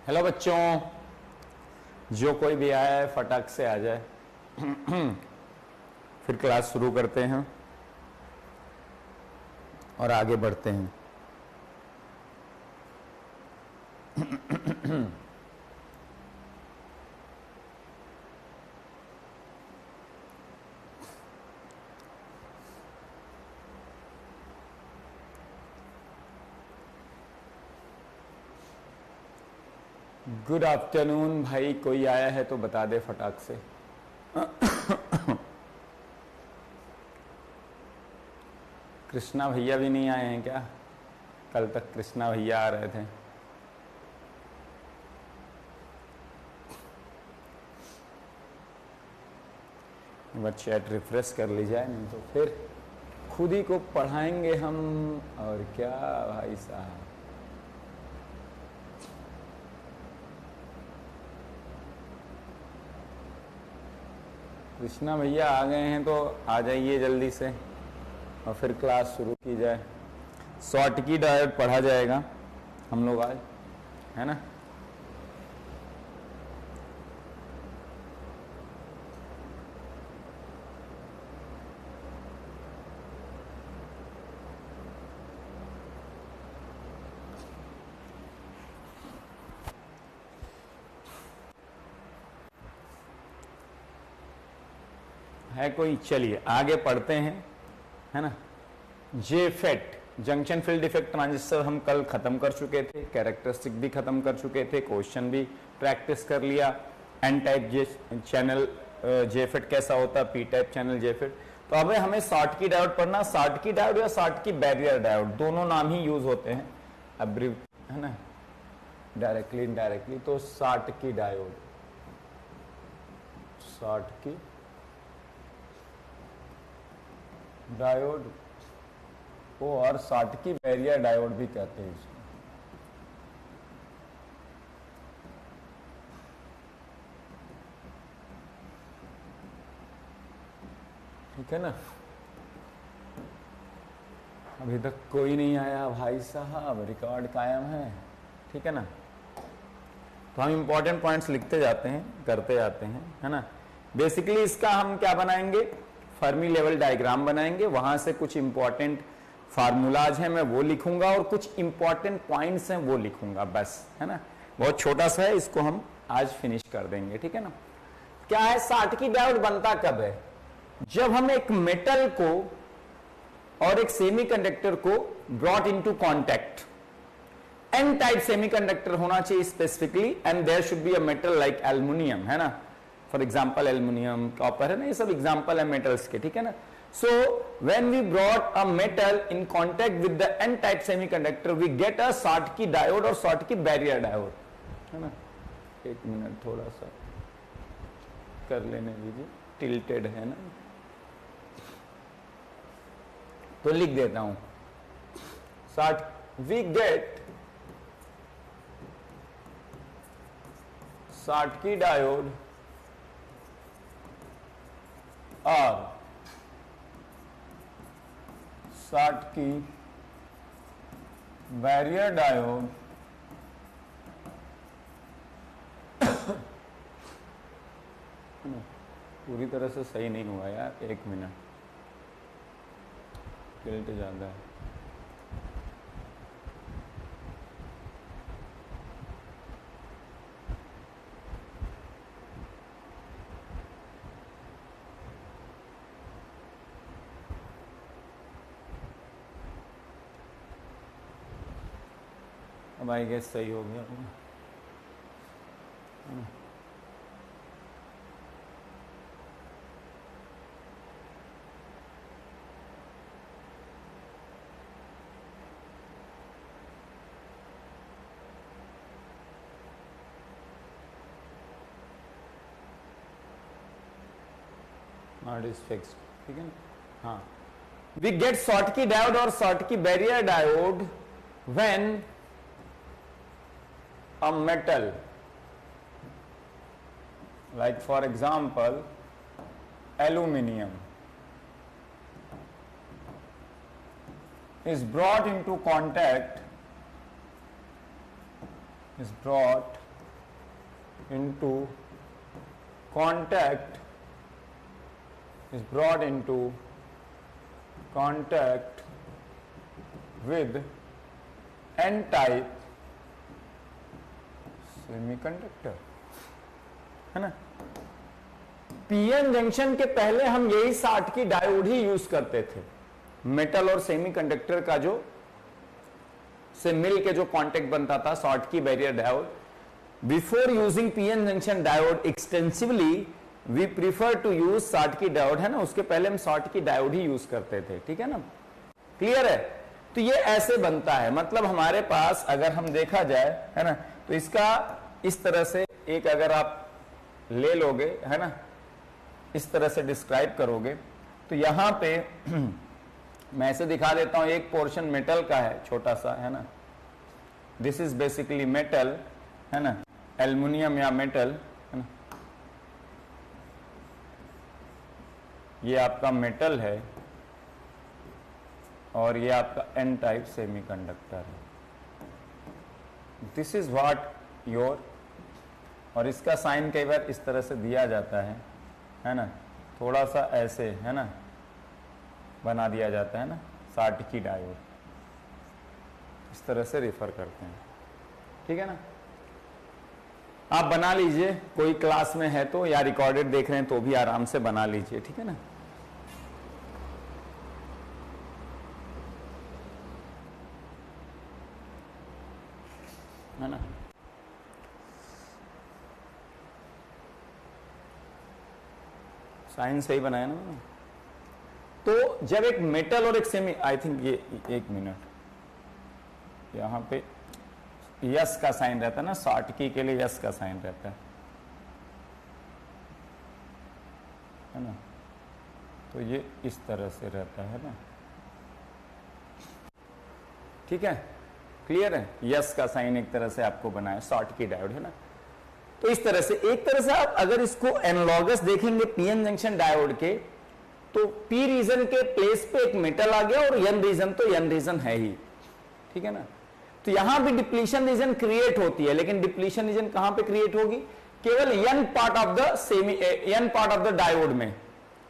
Hello बच्चों, जो कोई भी आया है फटाक से आ जाए। फिर क्लास शुरू करते हैं और आगे बढ़ते हैं। गुड आफ्टरनून भाई, कोई आया है तो बता दे फटाक से। कृष्णा भैया भी नहीं आए हैं क्या? कल तक कृष्णा भैया आ रहे थे। बस चैट रिफ्रेश कर ली जाए, नहीं तो फिर खुद ही को पढ़ाएंगे हम। और क्या भाई साहब, कृष्णा भैया आ गए हैं तो आ जाइए जल्दी से और फिर क्लास शुरू की जाए। शॉर्ट की डायोड पढ़ा जाएगा हम लोग आज, है ना। है कोई? चलिए आगे पढ़ते हैं, है ना। JFET, junction field effect transistor, हम कल खत्म कर चुके थे। कैरेक्टरिस्टिक भी खत्म कर चुके थे, क्वेश्चन भी प्रैक्टिस कर लिया। एन टाइप चैनल जेफेट कैसा होता है, पी टाइप चैनल जेफेट। तो अब हमें शॉर्ट की डायोड पढ़ना। शॉर्ट की डायोड या शॉर्ट की बैरियर डायोड, दोनों नाम ही यूज होते हैं अब्रिव, है ना, डायरेक्टली इनडायरेक्टली। तो शॉर्ट की डायोड, शॉर्ट की डायोड को और शॉर्ट की बैरियर डायोड भी कहते हैं इसको। ठीक है ना। अभी तक कोई नहीं आया भाई साहब, रिकॉर्ड कायम है, ठीक है ना। तो हम इंपॉर्टेंट पॉइंट्स लिखते जाते हैं, करते जाते हैं, है ना। बेसिकली इसका हम क्या बनाएंगे, फर्मी लेवल डायग्राम बनाएंगे। वहां से कुछ इंपॉर्टेंट फार्मूलाज हैं मैं वो लिखूंगा और कुछ इंपॉर्टेंट पॉइंट्स हैं वो लिखूंगा, बस, है ना। बहुत छोटा सा है, इसको हम आज फिनिश कर देंगे, ठीक है ना। क्या है, शॉर्ट की डायोड बनता कब है? जब हम एक मेटल को और एक सेमीकंडक्टर को brought into contact, n type semiconductor होना चाहिए specifically, and there should be a metal like aluminium, है ना। फॉर एग्जाम्पल एल्युमिनियम, कॉपर, है ना, ये सब एग्जाम्पल है मेटल्स के, ठीक है ना। So when we brought a metal in contact with the n type semiconductor, we get a Schottky diode और शॉर्ट की बैरियर डायोड, है ना। एक मिनट थोड़ा सा कर लेने दीजिए, टिल्टेड है ना, तो लिख देता हूं। शॉर्ट, वी गेट शॉर्ट की डायोड और शॉर्ट की बैरियर डायोड पूरी तरह से सही नहीं हुआ यार, एक मिनट, टिल्ट ज्यादा है। अब आई गेस सही हो गया। नॉट इज फिक्स्ड, ठीक है ना। हाँ, वी गेट शॉर्ट की डायोड और Schottky barrier diode when a metal, like for example aluminium, is brought into contact is brought into contact with n-type semiconductor, है ना। पीएन जंक्शन के पहले हम यही Schottky डायोड ही यूज करते थे। मेटल और सेमीकंडक्टर का जो से मिल के जो कांटेक्ट बनता था, Schottky barrier diode. Before using PN junction diode extensively we prefer to use Schottky diode, है ना। उसके पहले हम Schottky डायोड ही यूज करते थे, ठीक है ना। क्लियर है। तो ये ऐसे बनता है, मतलब हमारे पास अगर हम देखा जाए, है ना, तो इसका इस तरह से एक अगर आप ले लोगे, है ना, इस तरह से डिस्क्राइब करोगे, तो यहां पे मैं ऐसे दिखा देता हूं। एक पोर्शन मेटल का है छोटा सा, है ना, दिस इज बेसिकली मेटल, है ना, एल्युमिनियम या मेटल, है ना। ये आपका मेटल है और ये आपका एन टाइप सेमीकंडक्टर है। दिस इज व्हाट योर, और इसका साइन कई बार इस तरह से दिया जाता है ना, थोड़ा सा ऐसे, है ना, बना दिया जाता है ना, Schottky डायोड, इस तरह से रेफर करते हैं, ठीक है ना। आप बना लीजिए, कोई क्लास में है तो, या रिकॉर्डेड देख रहे हैं तो भी आराम से बना लीजिए, ठीक है ना। है ना। साइन सही बनाया ना। तो जब एक मेटल और एक सेमी, आई थिंक ये एक मिनट, यहां पे यस का साइन रहता है ना, Schottky के लिए यस का साइन रहता है ना। तो ये इस तरह से रहता है ना, ठीक है, क्लियर है। यस का साइन एक तरह से आपको बनाया Schottky डायोड, है ना। तो इस तरह से, एक तरह से आप अगर इसको एनालॉगस देखेंगे पीएन जंक्शन डायोड के, तो पी रीजन के प्लेस पे एक मेटल आ गया और एन रीजन तो एन रीजन है ही, ठीक है ना। तो यहां भी डिप्लीशन रीजन क्रिएट होती है, लेकिन डिप्लीशन रीजन कहां पे क्रिएट होगी? केवल n part of the n part of the diode में।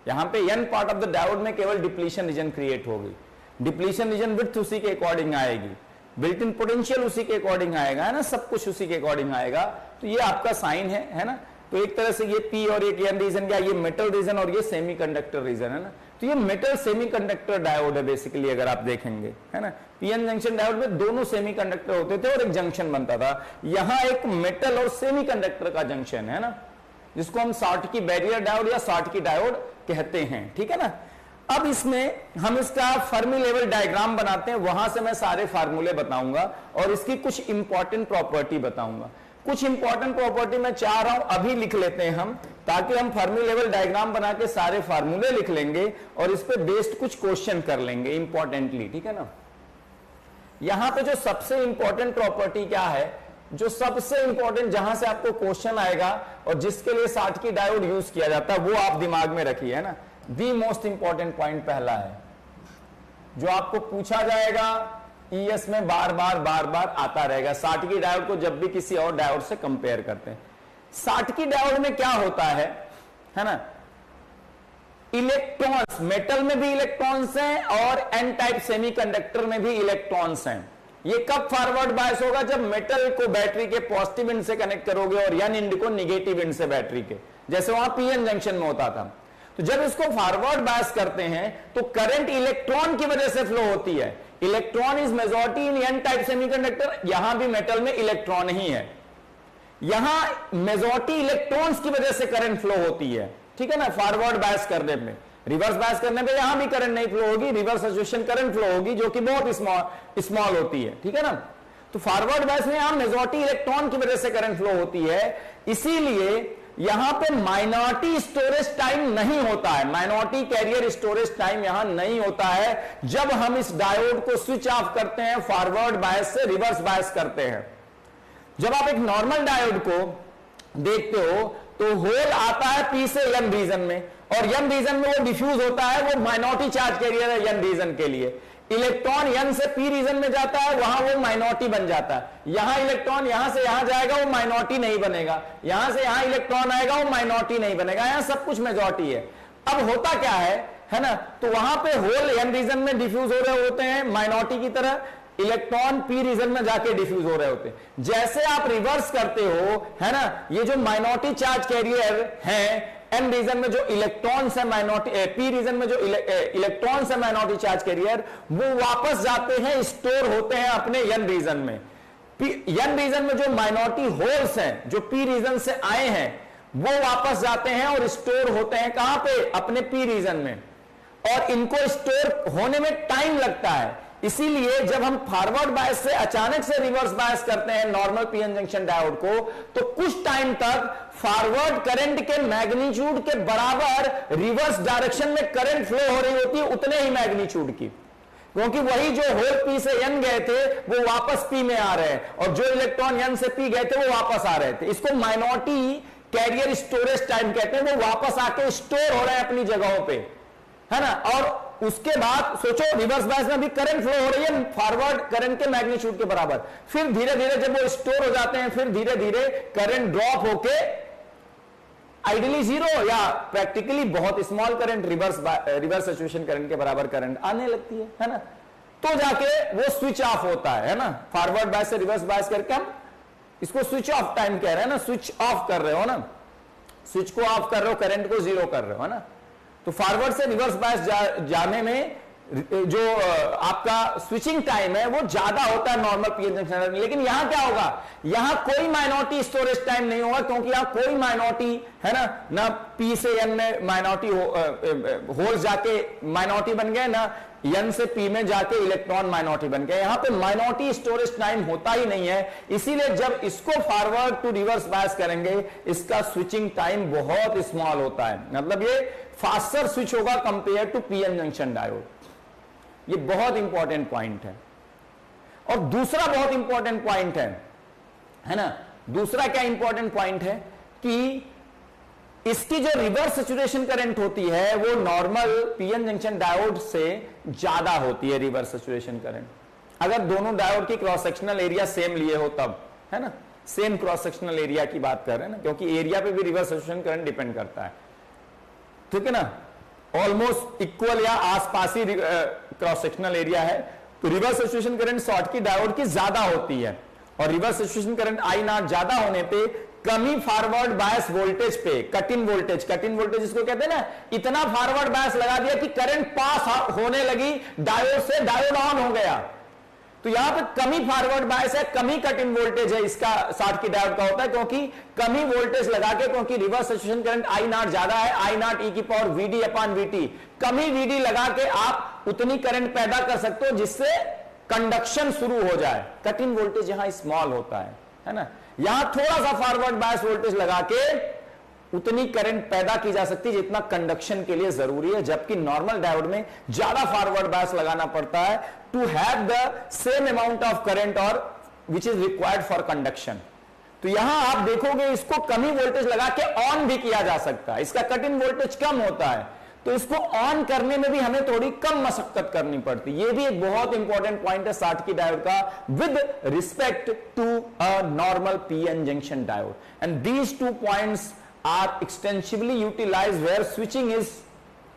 यहां पे n part of the diode में केवल डिप्लीशन रीजन क्रिएट होगी। डिप्लीशन रीजन विड्थ उसी के अकॉर्डिंग आएगी, बिल्ट इन पोटेंशियल उसी के अकॉर्डिंग आएगा, है ना, सब कुछ उसी के अकॉर्डिंग आएगा। तो ये आपका साइन है ना। तो एक तरह से ये पी और एक एन रीजन, क्या ये मेटल रीजन और ये सेमीकंडक्टर रीजन, है ना। तो ये मेटल सेमीकंडक्टर डायोड है बेसिकली, अगर आप देखेंगे, है ना। पीएन जंक्शन डायोड में दोनों सेमीकंडक्टर होते थे और एक जंक्शन बनता था। यहां एक मेटल और सेमीकंडक्टर का जंक्शन है ना, जिसको हम Schottky बैरियर डायोड या Schottky डायोड कहते हैं, ठीक है ना। अब इसमें हम इसका फर्मी लेवल डायग्राम बनाते हैं, वहां से मैं सारे फार्मूले बताऊंगा और इसकी कुछ इंपॉर्टेंट प्रॉपर्टी बताऊंगा। कुछ इंपॉर्टेंट प्रॉपर्टी मैं चाह रहा हूं अभी लिख लेते हैं हम, ताकि हम फर्मी लेवल डायग्राम बना के सारे फार्मूले लिख लेंगे और इस पे बेस्ड कुछ क्वेश्चन कर लेंगे इंपॉर्टेंटली, ठीक है ना। यहां पे जो सबसे इंपॉर्टेंट प्रॉपर्टी क्या है, जो सबसे इंपॉर्टेंट जहां से आपको क्वेश्चन आएगा और जिसके लिए Schottky डायोड यूज किया जाता है, वो आप दिमाग में रखिए, है ना। दी मोस्ट इंपॉर्टेंट पॉइंट पहला है, जो आपको पूछा जाएगा ईएस में बार बार आता रहेगा। Schottky डायोड को जब भी किसी और डायोड से कंपेयर करते हैं, Schottky डायोड में क्या होता है ना, इलेक्ट्रॉन्स, मेटल में भी इलेक्ट्रॉन्स हैं और एन टाइप सेमीकंडक्टर में भी इलेक्ट्रॉन्स हैं। ये कब फॉरवर्ड बायस होगा? जब मेटल को बैटरी के पॉजिटिव एंड से कनेक्ट करोगे और एन एंड को निगेटिव एंड से बैटरी के, जैसे वहां पीएन जंक्शन में होता था। तो जब इसको फॉरवर्ड बायस करते हैं तो करंट इलेक्ट्रॉन की वजह से फ्लो होती है। Electron is majority in n type semiconductor, यहां भी मेटल में इलेक्ट्रॉन ही है, यहां मेजॉरिटी इलेक्ट्रॉन्स की वजह से करंट फ्लो होती है, ठीक है ना। फॉरवर्ड बायस करने में, रिवर्स बायस करने पे यहां भी करंट नहीं फ्लो होगी, रिवर्स एसोसिएशन करंट फ्लो होगी, जो कि बहुत स्मॉल होती है, ठीक है ना। तो फॉरवर्ड बायस में यहां मेजॉरिटी इलेक्ट्रॉन की वजह से करंट फ्लो होती है, इसीलिए यहां पे माइनॉरिटी स्टोरेज टाइम नहीं होता है, माइनॉरिटी कैरियर स्टोरेज टाइम यहां नहीं होता है जब हम इस डायोड को स्विच ऑफ करते हैं, फॉरवर्ड बायस से रिवर्स बायस करते हैं। जब आप एक नॉर्मल डायोड को देखते हो तो होल आता है पी से एन रीजन में और n रीजन में वो डिफ्यूज होता है, वो माइनॉरिटी चार्ज कैरियर है n रीजन के लिए। इलेक्ट्रॉन n से p रीजन में जाता है, वहां वो माइनॉरिटी बन जाता है। यहां इलेक्ट्रॉन यहां से यहां जाएगा, वो माइनॉरिटी नहीं बनेगा। यहां से यहां इलेक्ट्रॉन आएगा, वो माइनॉरिटी नहीं बनेगा। यहां सब कुछ मेजॉरिटी है। अब होता क्या है ना, तो वहां पे होल n रीजन में डिफ्यूज हो रहे होते हैं माइनॉरिटी की तरह, इलेक्ट्रॉन p रीजन में जाके डिफ्यूज हो रहे होते हैं। जैसे आप रिवर्स करते हो, है ना, ये जो माइनॉरिटी चार्ज कैरियर है n रीजन में जो इलेक्ट्रॉन से माइनॉरिटी, p रीजन में जो इलेक्ट्रॉन से माइनॉरिटी चार्ज कैरियर, वो वापस जाते हैं, स्टोर होते हैं अपने n रीजन में। n रीजन में जो माइनॉरिटी होल्स हैं जो p रीजन से आए हैं, वो वापस जाते हैं और स्टोर होते हैं कहां पे, अपने p रीजन में। और इनको स्टोर होने में टाइम लगता है, इसीलिए जब हम फॉरवर्ड बायस से अचानक से रिवर्स बायस करते हैं नॉर्मल पीएन जंक्शन डायोड को, तो कुछ टाइम तक फॉरवर्ड करंट के मैग्नीट्यूड के बराबर रिवर्स डायरेक्शन में करंट फ्लो हो रही होती है, उतने ही मैग्नीट्यूड की, क्योंकि वही जो होल p से n गए थे वो वापस p में आ रहे हैं, और जो इलेक्ट्रॉन n से p गए थे वो वापस आ रहे थे। इसको माइनॉरिटी कैरियर स्टोरेज टाइम कहते हैं। वो वापस आके स्टोर हो रहे हैं अपनी जगहों पे, है ना। और उसके बाद सोचो रिवर्स बायस में भी करंट फ्लो हो रही है फॉरवर्ड करंट के मैग्नीट्यूड के बराबर। फिर धीरे धीरे जब वो स्टोर हो जाते हैं, फिर धीरे धीरे करंट ड्रॉप होके आइडियली जीरो या प्रैक्टिकली बहुत small current, reverse saturation current के बराबर करंट आने लगती है ना। तो जाके वो स्विच ऑफ होता है ना। फॉरवर्ड बायस से रिवर्स बायस करके हम इसको स्विच ऑफ टाइम कह रहे हैं ना, स्विच ऑफ कर रहे हो ना, स्विच को ऑफ कर रहे हो, करंट को जीरो कर रहे हो, है ना। तो फॉरवर्ड से रिवर्स बायस जाने में जो आपका स्विचिंग टाइम है वो ज्यादा होता है नॉर्मल पीएन जंक्शन में। लेकिन यहां क्या होगा, यहां कोई माइनॉरिटी स्टोरेज टाइम नहीं होगा, क्योंकि यहां कोई माइनॉरिटी, है ना p से n में माइनॉरिटी होल जाके माइनॉरिटी बन गए, ना n से p में जाके इलेक्ट्रॉन माइनॉरिटी बन गए। यहां पे माइनॉरिटी स्टोरेज टाइम होता ही नहीं है, इसीलिए जब इसको फॉरवर्ड टू रिवर्स बायस करेंगे, इसका स्विचिंग टाइम बहुत स्मॉल होता है। मतलब ये फास्टर स्विच होगा compare to PN junction diode. ये बहुत इंपॉर्टेंट पॉइंट है। और दूसरा बहुत इंपॉर्टेंट पॉइंट है ना, दूसरा क्या इंपॉर्टेंट पॉइंट है कि इसकी जो रिवर्स सैचुरेशन करंट होती है वो नॉर्मल पीएन जंक्शन डायोड से ज्यादा होती है रिवर्स सैचुरेशन करंट, अगर दोनों डायोड की क्रॉस सेक्शनल एरिया सेम लिए हो तब, है ना। सेम क्रॉस सेक्शनल एरिया की बात कर रहे हैं ना, क्योंकि एरिया पे भी रिवर्स सैचुरेशन करंट डिपेंड करता है, ठीक है ना। ऑलमोस्ट इक्वल या आसपास ही क्रॉस सेक्शनल एरिया है, तो रिवर्स सैचुरेशन करंट शॉर्ट की डायोड की ज्यादा होती है। और reverse saturation current I naught ज्यादा होने पे कमी फॉरवर्ड बायस वोल्टेज पे, कट इन वोल्टेज इसको कहते हैं ना, इतना फॉरवर्ड बायस लगा दिया कि करंट पास होने लगी डायोड से, डायोड ऑन हो गया। तो यहां पे कमी फॉरवर्ड बायस है, कमी कट इन वोल्टेज है, इसका 60 की डायोड का होता है, क्योंकि कमी वोल्टेज लगा के, क्योंकि reverse saturation current I naught ज्यादा है, आई नॉट ई की पावर वीडी अपॉन वीटी, कमी वीडी लगा के आप उतनी करंट पैदा कर सकते हो जिससे कंडक्शन शुरू हो जाए। कट इन वोल्टेज यहां स्मॉल होता है ना। यहां थोड़ा सा फॉरवर्ड बायस वोल्टेज लगा के उतनी करंट पैदा की जा सकती है जितना कंडक्शन के लिए जरूरी है, जबकि नॉर्मल डायोड में ज्यादा फॉरवर्ड बायस लगाना पड़ता है to have the same amount of current और which is required for conduction. तो यहां आप देखोगे इसको कमी वोल्टेज लगा के ऑन भी किया जा सकता है, इसका कट इन वोल्टेज कम होता है, तो इसको ऑन करने में भी हमें थोड़ी कम मशक्कत करनी पड़ती है। ये भी एक बहुत इंपॉर्टेंट पॉइंट है 60 की डायोड का with respect to a normal PN junction diode. And these two points are extensively utilized where switching is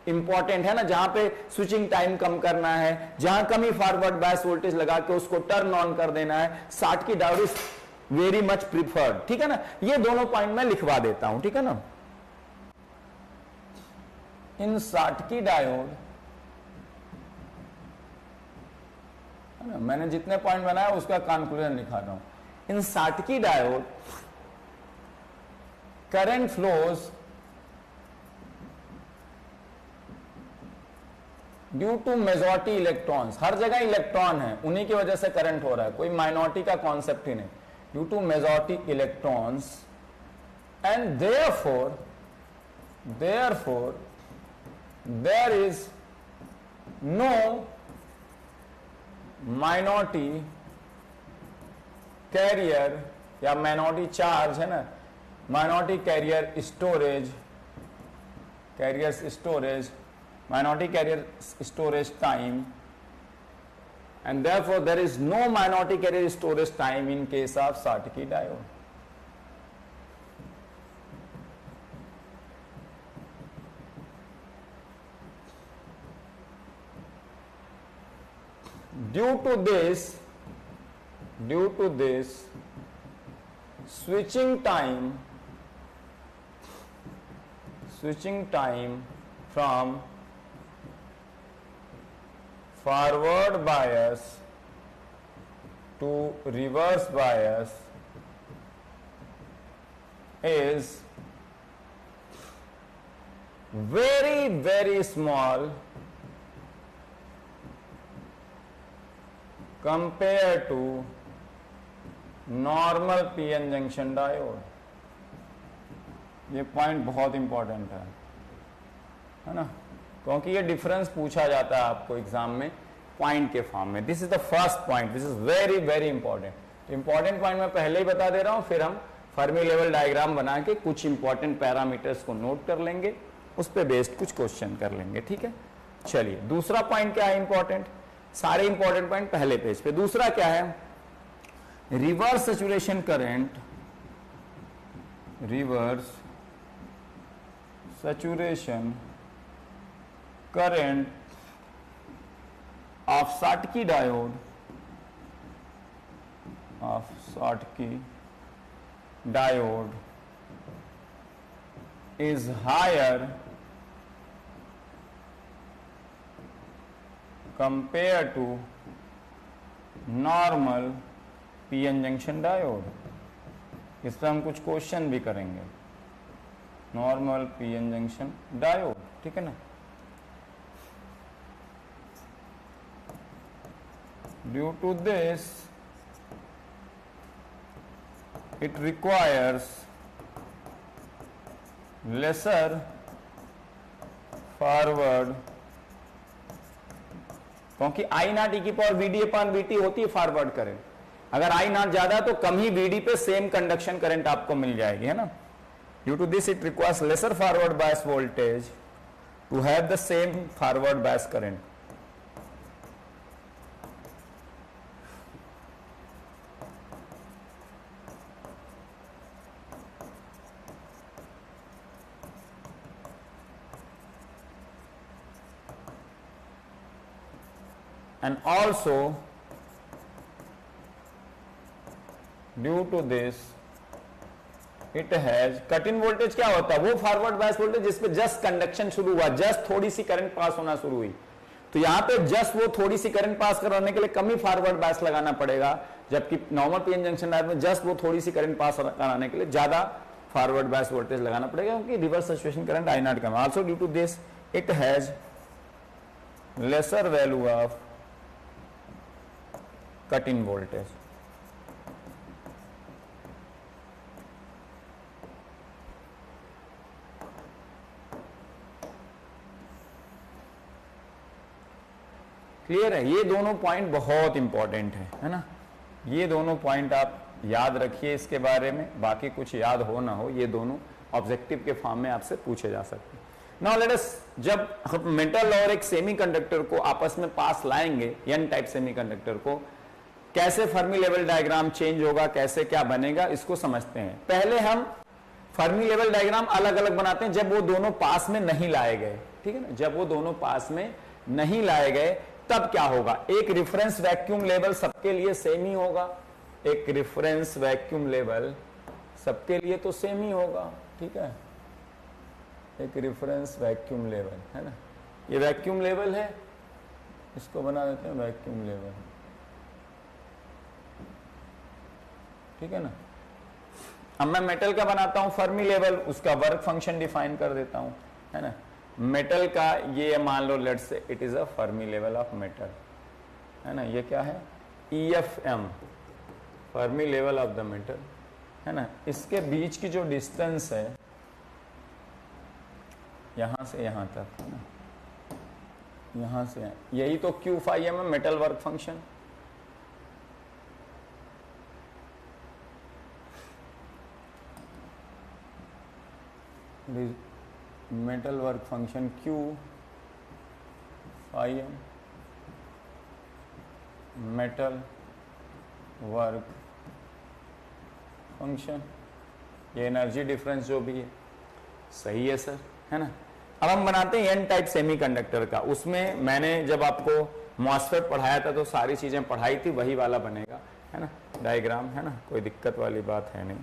important, है ना, जहां पे स्विचिंग टाइम कम करना है, जहां कमी फॉरवर्ड बायस वोल्टेज लगा के उसको टर्न ऑन कर देना है, 60 की diode is very much preferred, ठीक है ना। ये दोनों पॉइंट मैं लिखवा देता हूं, ठीक है ना। इन 60 की डायोड, है ना, मैंने जितने पॉइंट बनाया उसका कंक्लूजन लिखा रहा हूं। इन 60 की diode current flows due to majority electrons, हर जगह इलेक्ट्रॉन है, उन्हीं की वजह से करंट हो रहा है, कोई माइनॉरिटी का कॉन्सेप्ट ही नहीं, due to majority electrons and therefore there is no minority carrier या minority charge, है ना, minority carrier storage carriers storage, minority carrier storage time, and therefore there is no minority carrier storage time in case of Schottky diode. Due to this switching time from forward bias to reverse bias is very small compared to normal PN junction diode. ये point बहुत important है ना, क्योंकि ये difference पूछा जाता है आपको एग्जाम में पॉइंट के फॉर्म में। This is the first point, this is very important. Important point मैं पहले ही बता दे रहा हूं, फिर हम फर्मी लेवल डायग्राम बना के कुछ इंपॉर्टेंट पैरामीटर्स को नोट कर लेंगे, उस पर बेस्ड कुछ क्वेश्चन कर लेंगे, ठीक है। चलिए दूसरा पॉइंट क्या है इंपॉर्टेंट, सारे इंपॉर्टेंट पॉइंट पहले पेज पे। दूसरा क्या है, reverse saturation current, reverse saturation current of Schottky diode is higher compared to normal PN junction diode. इस पर हम कुछ क्वेश्चन भी करेंगे, नॉर्मल PN जंक्शन डायोड, ठीक है ना। Due to this it requires lesser forward, क्योंकि आई नॉट ई की पावर वीडी अपॉन वीटी होती है फॉरवर्ड करंट। अगर आई नॉट ज्यादा तो कम ही वीडी पे सेम कंडक्शन करंट आपको मिल जाएगी, है ना। Due to this it requires lesser forward bias voltage to have the same forward bias current. And also due to this it has cut in voltage. क्या होता है, वो फॉरवर्ड बायस वोल्टेज जिसपे जस्ट कंडक्शन शुरू हुआ, just थोड़ी सी current pass होना शुरू हुई, तो यहां पे जस्ट वो थोड़ी सी करंट पास कराने के लिए कम ही फॉरवर्ड बायस लगाना पड़ेगा, जबकि नॉर्मल पीएन जंक्शन डायोड में जस्ट वो थोड़ी सी करंट पास कराने के लिए ज्यादा फॉरवर्ड बायस वोल्टेज लगाना पड़ेगा, क्योंकि reverse saturation current I naught कम। Also due to this it has lesser value of cut in voltage. Clear है, ये दोनों पॉइंट बहुत इंपॉर्टेंट है ना। ये दोनों पॉइंट आप याद रखिए इसके बारे में, बाकी कुछ याद हो ना हो, ये दोनों ऑब्जेक्टिव के फॉर्म में आपसे पूछे जा सकते हैं। नाउ लेट अस, जब मेटल और एक सेमीकंडक्टर को आपस में पास लाएंगे, एन टाइप सेमीकंडक्टर को, कैसे फर्मी लेवल डायग्राम चेंज होगा, कैसे क्या बनेगा, इसको समझते हैं। पहले हम फर्मी लेवल डायग्राम अलग अलग बनाते हैं जब वो दोनों पास में नहीं लाए गए, ठीक है ना। जब वो दोनों पास में नहीं लाए गए तब क्या होगा, एक रिफरेंस वैक्यूम लेवल सबके लिए सेम ही होगा, एक रिफरेंस वैक्यूम लेवल सबके लिए तो सेम ही होगा, ठीक है। एक रिफरेंस वैक्यूम लेवल है ना, ये वैक्यूम लेवल है, इसको बना देते हैं वैक्यूम लेवल, ठीक है ना। अब मैं मेटल का बनाता हूं फर्मी लेवल, उसका वर्क फंक्शन डिफाइन कर देता हूं, है ना। मेटल का ये मान लो, let's say it is a Fermi level of metal, है ना। ये क्या है, EFM, Fermi level of the metal, है ना। इसके बीच की जो डिस्टेंस है यहां से यहां तक, है ना, यहां से यही तो Q phi M है, metal work function. Metal work function Q phi M, metal work function, ये एनर्जी डिफरेंस जो भी है, सही है सर, है ना। अब हम बनाते हैं एन टाइप सेमीकंडक्टर का। उसमें मैंने जब आपको मॉसफेट पढ़ाया था तो सारी चीजें पढ़ाई थी, वही वाला बनेगा, है ना, डायग्राम, है ना, कोई दिक्कत वाली बात है नहीं।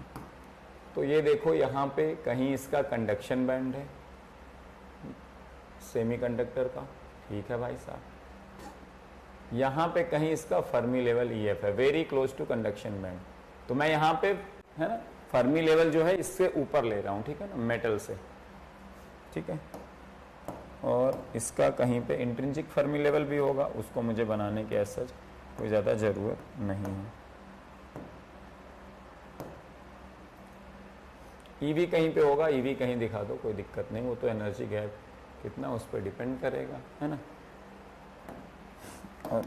तो ये देखो यहाँ पे कहीं इसका कंडक्शन बैंड है सेमीकंडक्टर का, ठीक है भाई साहब। यहाँ पे कहीं इसका फर्मी लेवल EF है, very close to conduction band. तो मैं यहाँ पे, है ना, फर्मी लेवल जो है इससे ऊपर ले रहा हूँ, ठीक है ना, मेटल से, ठीक है। और इसका कहीं पे इंट्रिंसिक फर्मी लेवल भी होगा, उसको मुझे बनाने की ऐसा कोई ज़्यादा ज़रूरत नहीं है। EV कहीं पे होगा, EV कहीं दिखा दो, कोई दिक्कत नहीं, वो तो एनर्जी गैप कितना उस पर डिपेंड करेगा, है ना। और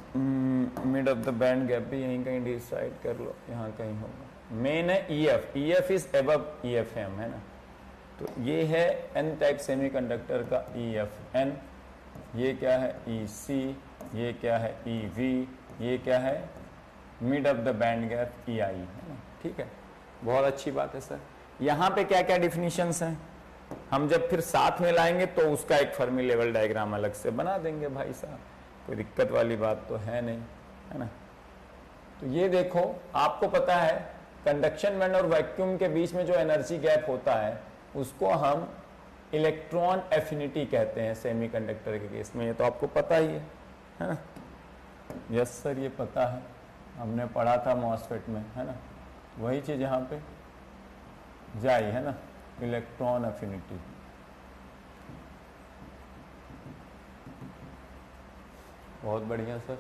mid of the band gap भी यहीं कहीं डिसाइड कर लो, यहाँ कहीं होगा। मेन है EF इज एबव EFM, है ना। तो ये है एन टाइप सेमीकंडक्टर का EFN, ये क्या है EC, ये क्या है EV, ये क्या है mid of the band gap EI, है ना, ठीक है। बहुत अच्छी बात है सर। यहाँ पे क्या क्या डिफिनीशंस हैं, हम जब फिर साथ में लाएंगे तो उसका एक फर्मी लेवल डायग्राम अलग से बना देंगे भाई साहब, कोई दिक्कत वाली बात तो है नहीं, है ना। तो ये देखो, आपको पता है कंडक्शन बैंड और वैक्यूम के बीच में जो एनर्जी गैप होता है उसको हम इलेक्ट्रॉन एफिनिटी कहते हैं सेमीकंडक्टर के केस में, ये तो आपको पता ही है ना। यस सर, ये पता है, हमने पढ़ा था मॉसफेट में, है ना, वही चीज यहाँ पे जाई, है ना, इलेक्ट्रॉन एफिनिटी। बहुत बढ़िया सर।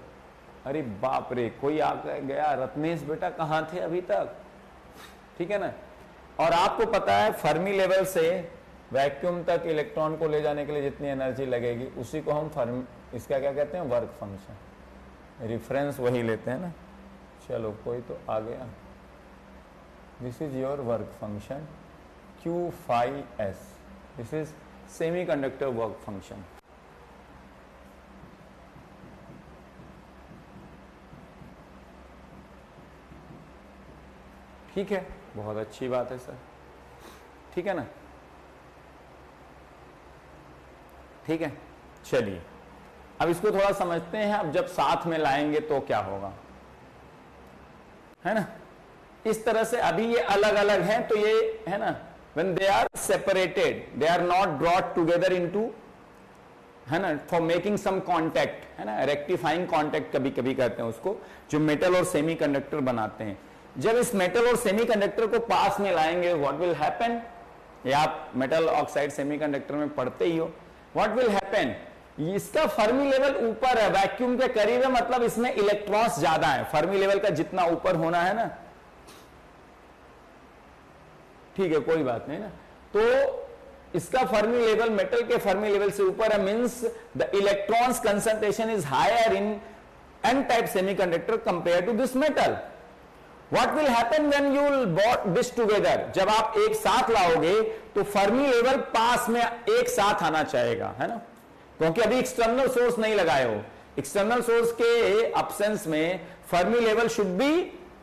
अरे बाप रे, कोई आ गया, रत्नेश बेटा कहाँ थे अभी तक, ठीक है ना। और आपको पता है फर्मी लेवल से वैक्यूम तक इलेक्ट्रॉन को ले जाने के लिए जितनी एनर्जी लगेगी उसी को हम इसका क्या कहते हैं, वर्क फंक्शन। रिफरेंस वही लेते हैं ना। चलो कोई तो आ गया। This is your work function Q phi S, this is semiconductor work function. ठीक है, बहुत अच्छी बात है सर, ठीक है ना, ठीक है। चलिए अब इसको थोड़ा समझते हैं। अब जब साथ में लाएंगे तो क्या होगा, है ना। इस तरह से अभी ये अलग अलग हैं, तो ये है ना, when they are separated, they are not brought together into, है ना, for making some contact, है ना, rectifying contact कभी कभी कहते हैं उसको, जो मेटल और सेमीकंडक्टर बनाते हैं। जब इस मेटल और सेमीकंडक्टर को पास में लाएंगे, व्हाट विल हैपन, ये आप मेटल ऑक्साइड सेमीकंडक्टर में पढ़ते ही हो। व्हाट विल हैपन, इसका फर्मी लेवल ऊपर है, वैक्यूम के करीब है, मतलब इसमें इलेक्ट्रॉन्स ज्यादा है। फर्मी लेवल का जितना ऊपर होना है ना, ठीक है, कोई बात नहीं ना। तो इसका फर्मी लेवल मेटल के फर्मी लेवल से ऊपर है, means the electrons concentration is higher in n type semiconductor compare to this metal. What will happen when you will brought this together, जब आप एक साथ लाओगे तो फर्मी लेवल पास में एक साथ आना चाहेगा, है ना, क्योंकि अभी एक्सटर्नल सोर्स नहीं लगाए हो। एक्सटर्नल सोर्स के एब्सेंस में Fermi level should be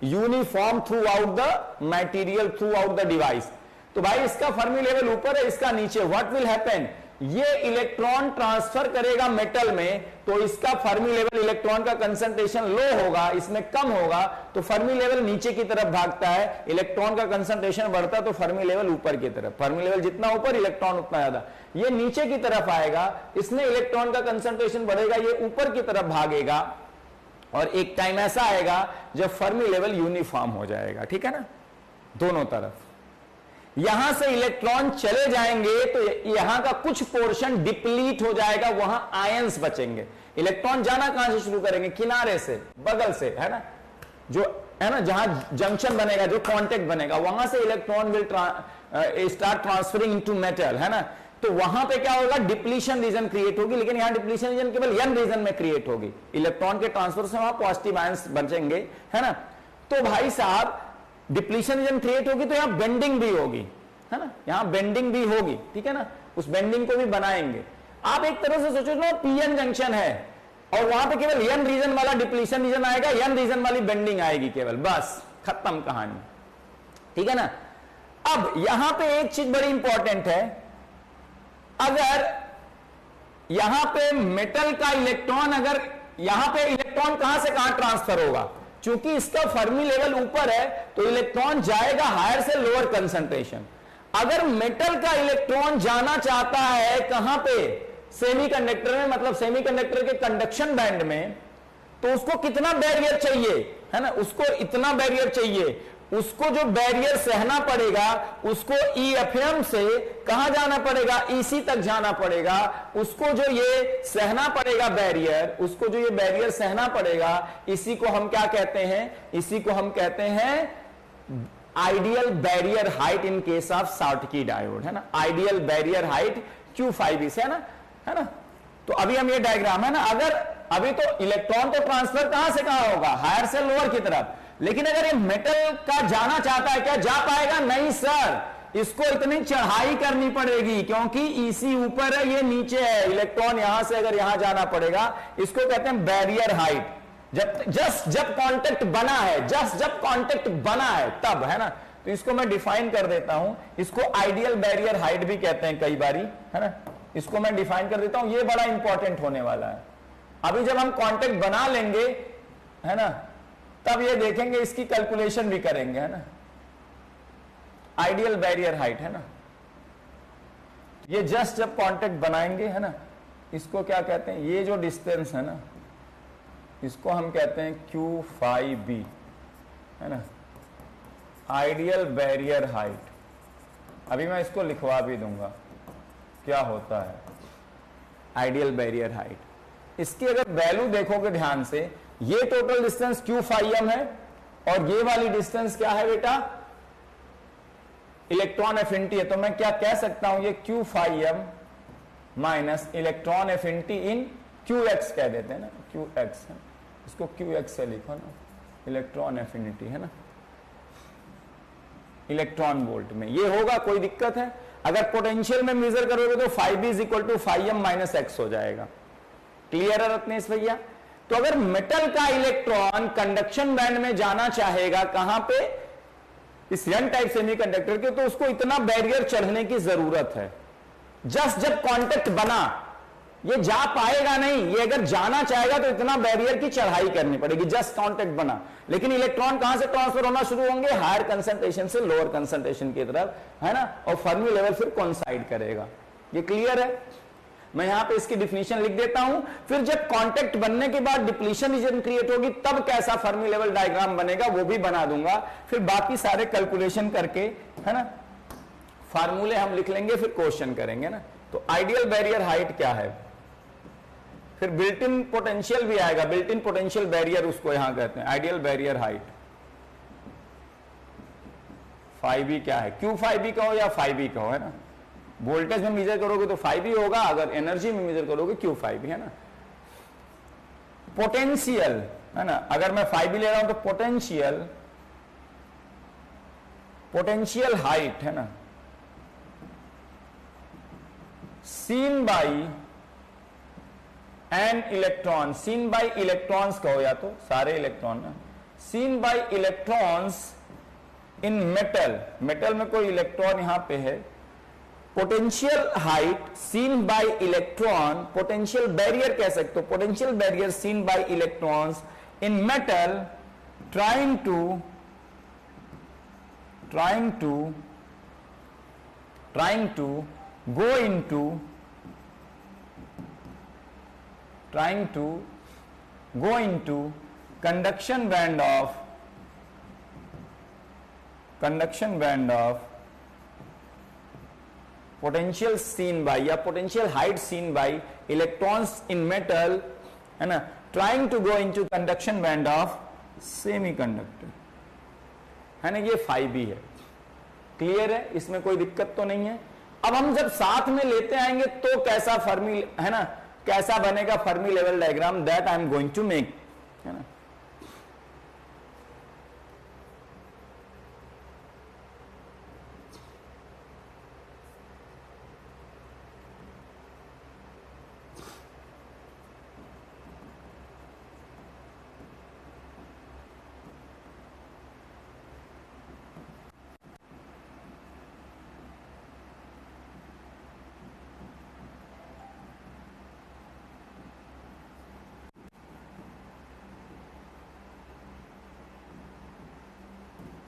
uniform through out the material, through out the device. तो भाई इसका फर्मी लेवल ऊपर है, इसका नीचे। व्हाट विल हैपन, ये इलेक्ट्रॉन ट्रांसफर करेगा मेटल में, तो इसका फर्मी लेवल, इलेक्ट्रॉन का कंसंट्रेशन लो होगा, इसमें कम होगा, तो फर्मी लेवल नीचे की तरफ भागता है। इलेक्ट्रॉन का कंसंट्रेशन बढ़ता तो फर्मी लेवल ऊपर की तरफ। फर्मी लेवल जितना ऊपर, इलेक्ट्रॉन उतना ज्यादा। ये नीचे की तरफ आएगा, इसमें इलेक्ट्रॉन का कंसंट्रेशन बढ़ेगा, ये ऊपर की तरफ भागेगा। और एक टाइम ऐसा आएगा जब फर्मी लेवल यूनिफॉर्म हो जाएगा, ठीक है ना, दोनों तरफ। यहां से इलेक्ट्रॉन चले जाएंगे तो यहां का कुछ पोर्शन डिप्लीट हो जाएगा, वहां आयंस बचेंगे। इलेक्ट्रॉन जाना कहां से शुरू करेंगे, किनारे से, बगल से, है ना, जो है ना, जहां जंक्शन बनेगा, जो कांटेक्ट बनेगा, वहां से electron will start transferring into metal, है ना। तो वहां पे क्या होगा, डिप्लीशन रीजन क्रिएट होगी, लेकिन यहां डिप्लीशन रीजन केवल n रीजन में क्रिएट होगी। इलेक्ट्रॉन के ट्रांसफर से वहां पॉजिटिव आयंस बचेंगे, है ना। तो भाई साहब डिप्लीशन रीजन क्रिएट होगी तो यहां बेंडिंग भी होगी, है ना, यहां बेंडिंग भी होगी, ठीक है ना। उस बेंडिंग को भी बनाएंगे। आप एक तरह से सोचो ना पीएन जंक्शन है और वहां पे केवल एन रीजन वाला डिप्लीशन रीजन आएगा, एन रीजन वाली बेंडिंग आएगी केवल, बस खत्म कहानी, ठीक है ना। अब यहां पे एक चीज बड़ी इंपॉर्टेंट है, अगर यहां पे मेटल का इलेक्ट्रॉन, अगर यहां पे इलेक्ट्रॉन कहां से कहां ट्रांसफर होगा, चूंकि इसका फर्मी लेवल ऊपर है तो इलेक्ट्रॉन जाएगा हायर से लोअर कंसंट्रेशन। अगर मेटल का इलेक्ट्रॉन जाना चाहता है कहां पे, सेमीकंडक्टर में, मतलब सेमीकंडक्टर के कंडक्शन बैंड में, तो उसको कितना बैरियर चाहिए, है ना, उसको इतना बैरियर चाहिए। उसको जो बैरियर सहना पड़ेगा उसको EFM से कहां जाना पड़ेगा, EC तक जाना पड़ेगा। उसको जो ये सहना पड़ेगा बैरियर, उसको जो ये बैरियर सहना पड़ेगा, इसी को हम क्या कहते हैं, इसी को हम कहते हैं ideal barrier height in case of Schottky diode, है ना। आइडियल बैरियर हाइट Q5 से, है ना। तो अभी हम ये डायग्राम है ना, अगर अभी तो इलेक्ट्रॉन तो ट्रांसफर कहां से कहां होगा, हायर से लोअर की तरफ, लेकिन अगर ये मेटल का जाना चाहता है, क्या जा पाएगा, नहीं सर, इसको इतनी चढ़ाई करनी पड़ेगी, क्योंकि EC ऊपर है, ये नीचे है, इलेक्ट्रॉन यहां से अगर यहां जाना पड़ेगा, इसको कहते हैं बैरियर हाइट। जब कांटेक्ट बना है, जब कांटेक्ट बना है तब, है ना। तो इसको मैं डिफाइन कर देता हूं, इसको आइडियल बैरियर हाइट भी कहते हैं कई बारी, है ना। इसको मैं डिफाइन कर देता हूं, ये बड़ा इंपॉर्टेंट होने वाला है। अभी जब हम कांटेक्ट बना लेंगे, है ना, तब ये देखेंगे, इसकी कैलकुलेशन भी करेंगे, है ना। आइडियल बैरियर हाइट, है ना, ये जस्ट जब कांटेक्ट बनाएंगे, है ना, इसको क्या कहते हैं, ये जो डिस्टेंस है ना, इसको हम कहते हैं Q5B, है ना, आइडियल बैरियर हाइट। अभी मैं इसको लिखवा भी दूंगा क्या होता है आइडियल बैरियर हाइट। इसकी अगर वैल्यू देखोगे ध्यान से, ये टोटल डिस्टेंस Q5m है और ये वाली डिस्टेंस क्या है बेटा, इलेक्ट्रॉन एफिनिटी है। तो मैं क्या कह सकता हूं, ये Q5m माइनस इलेक्ट्रॉन एफिनिटी इन QX कह देते हैं ना, QX है, इसको QX से लिखो ना, इलेक्ट्रॉन एफिनिटी, है ना, इलेक्ट्रॉन वोल्ट में ये होगा, कोई दिक्कत है। अगर पोटेंशियल में मेजर करोगे तो 5B is equal to 5m minus x हो जाएगा। क्लियर है रत्नेश भैया। तो अगर मेटल का इलेक्ट्रॉन कंडक्शन बैंड में जाना चाहेगा, कहां पे, इस n टाइप सेमीकंडक्टर के, तो उसको इतना बैरियर चढ़ने की जरूरत है। जब कांटेक्ट बना, ये जा पाएगा नहीं, ये अगर जाना चाहेगा तो इतना बैरियर की चढ़ाई करनी पड़ेगी, जस्ट कांटेक्ट बना। लेकिन इलेक्ट्रॉन कहां से ट्रांसफर होना शुरू होंगे, हायर कंसंट्रेशन से लोअर कंसंट्रेशन की तरफ, है ना, और फर्मी लेवल फिर कोइंसाइड करेगा। ये क्लियर है। मैं यहां पे इसकी डिफिनीशन लिख देता हूं, फिर जब कांटेक्ट बनने के बाद डिप्लीशन रीजन क्रिएट होगी, तब कैसा फर्मी लेवल डायग्राम बनेगा वो भी बना दूंगा। फिर बाकी सारे कैलकुलेशन करके, है ना, फार्मूले हम लिख लेंगे, फिर क्वेश्चन करेंगे ना। तो आइडियल बैरियर हाइट क्या है, फिर बिल्ट इन पोटेंशियल भी आएगा, बिल्ट इन पोटेंशियल बैरियर उसको यहां कहते हैं, आइडियल बैरियर हाइट। 5B क्या है, Q5B कहो या 5B कहो, है ना। वोल्टेज में मेजर करोगे तो 5B होगा, अगर एनर्जी में मेजर करोगे Q5B, है ना। पोटेंशियल, है ना, अगर मैं 5B ले रहा हूं तो पोटेंशियल हाइट, है ना, seen by an electron, seen by electrons कहो या तो सारे इलेक्ट्रॉन ना, seen by electrons in metal, metal में कोई इलेक्ट्रॉन यहां पे है। Potential height seen by electron, potential barrier कह सकते हो, potential barrier seen by electrons in metal trying to go into conduction band of potential seen by या potential height seen by electrons in metal, है ना, trying to go into conduction band of semiconductor, है ना। ये 5B है। Clear है, इसमें कोई दिक्कत तो नहीं है। अब हम जब साथ में लेते आएंगे तो कैसा फर्मी, है ना, कैसा बनेगा Fermi level diagram, that I am going to make, है ना।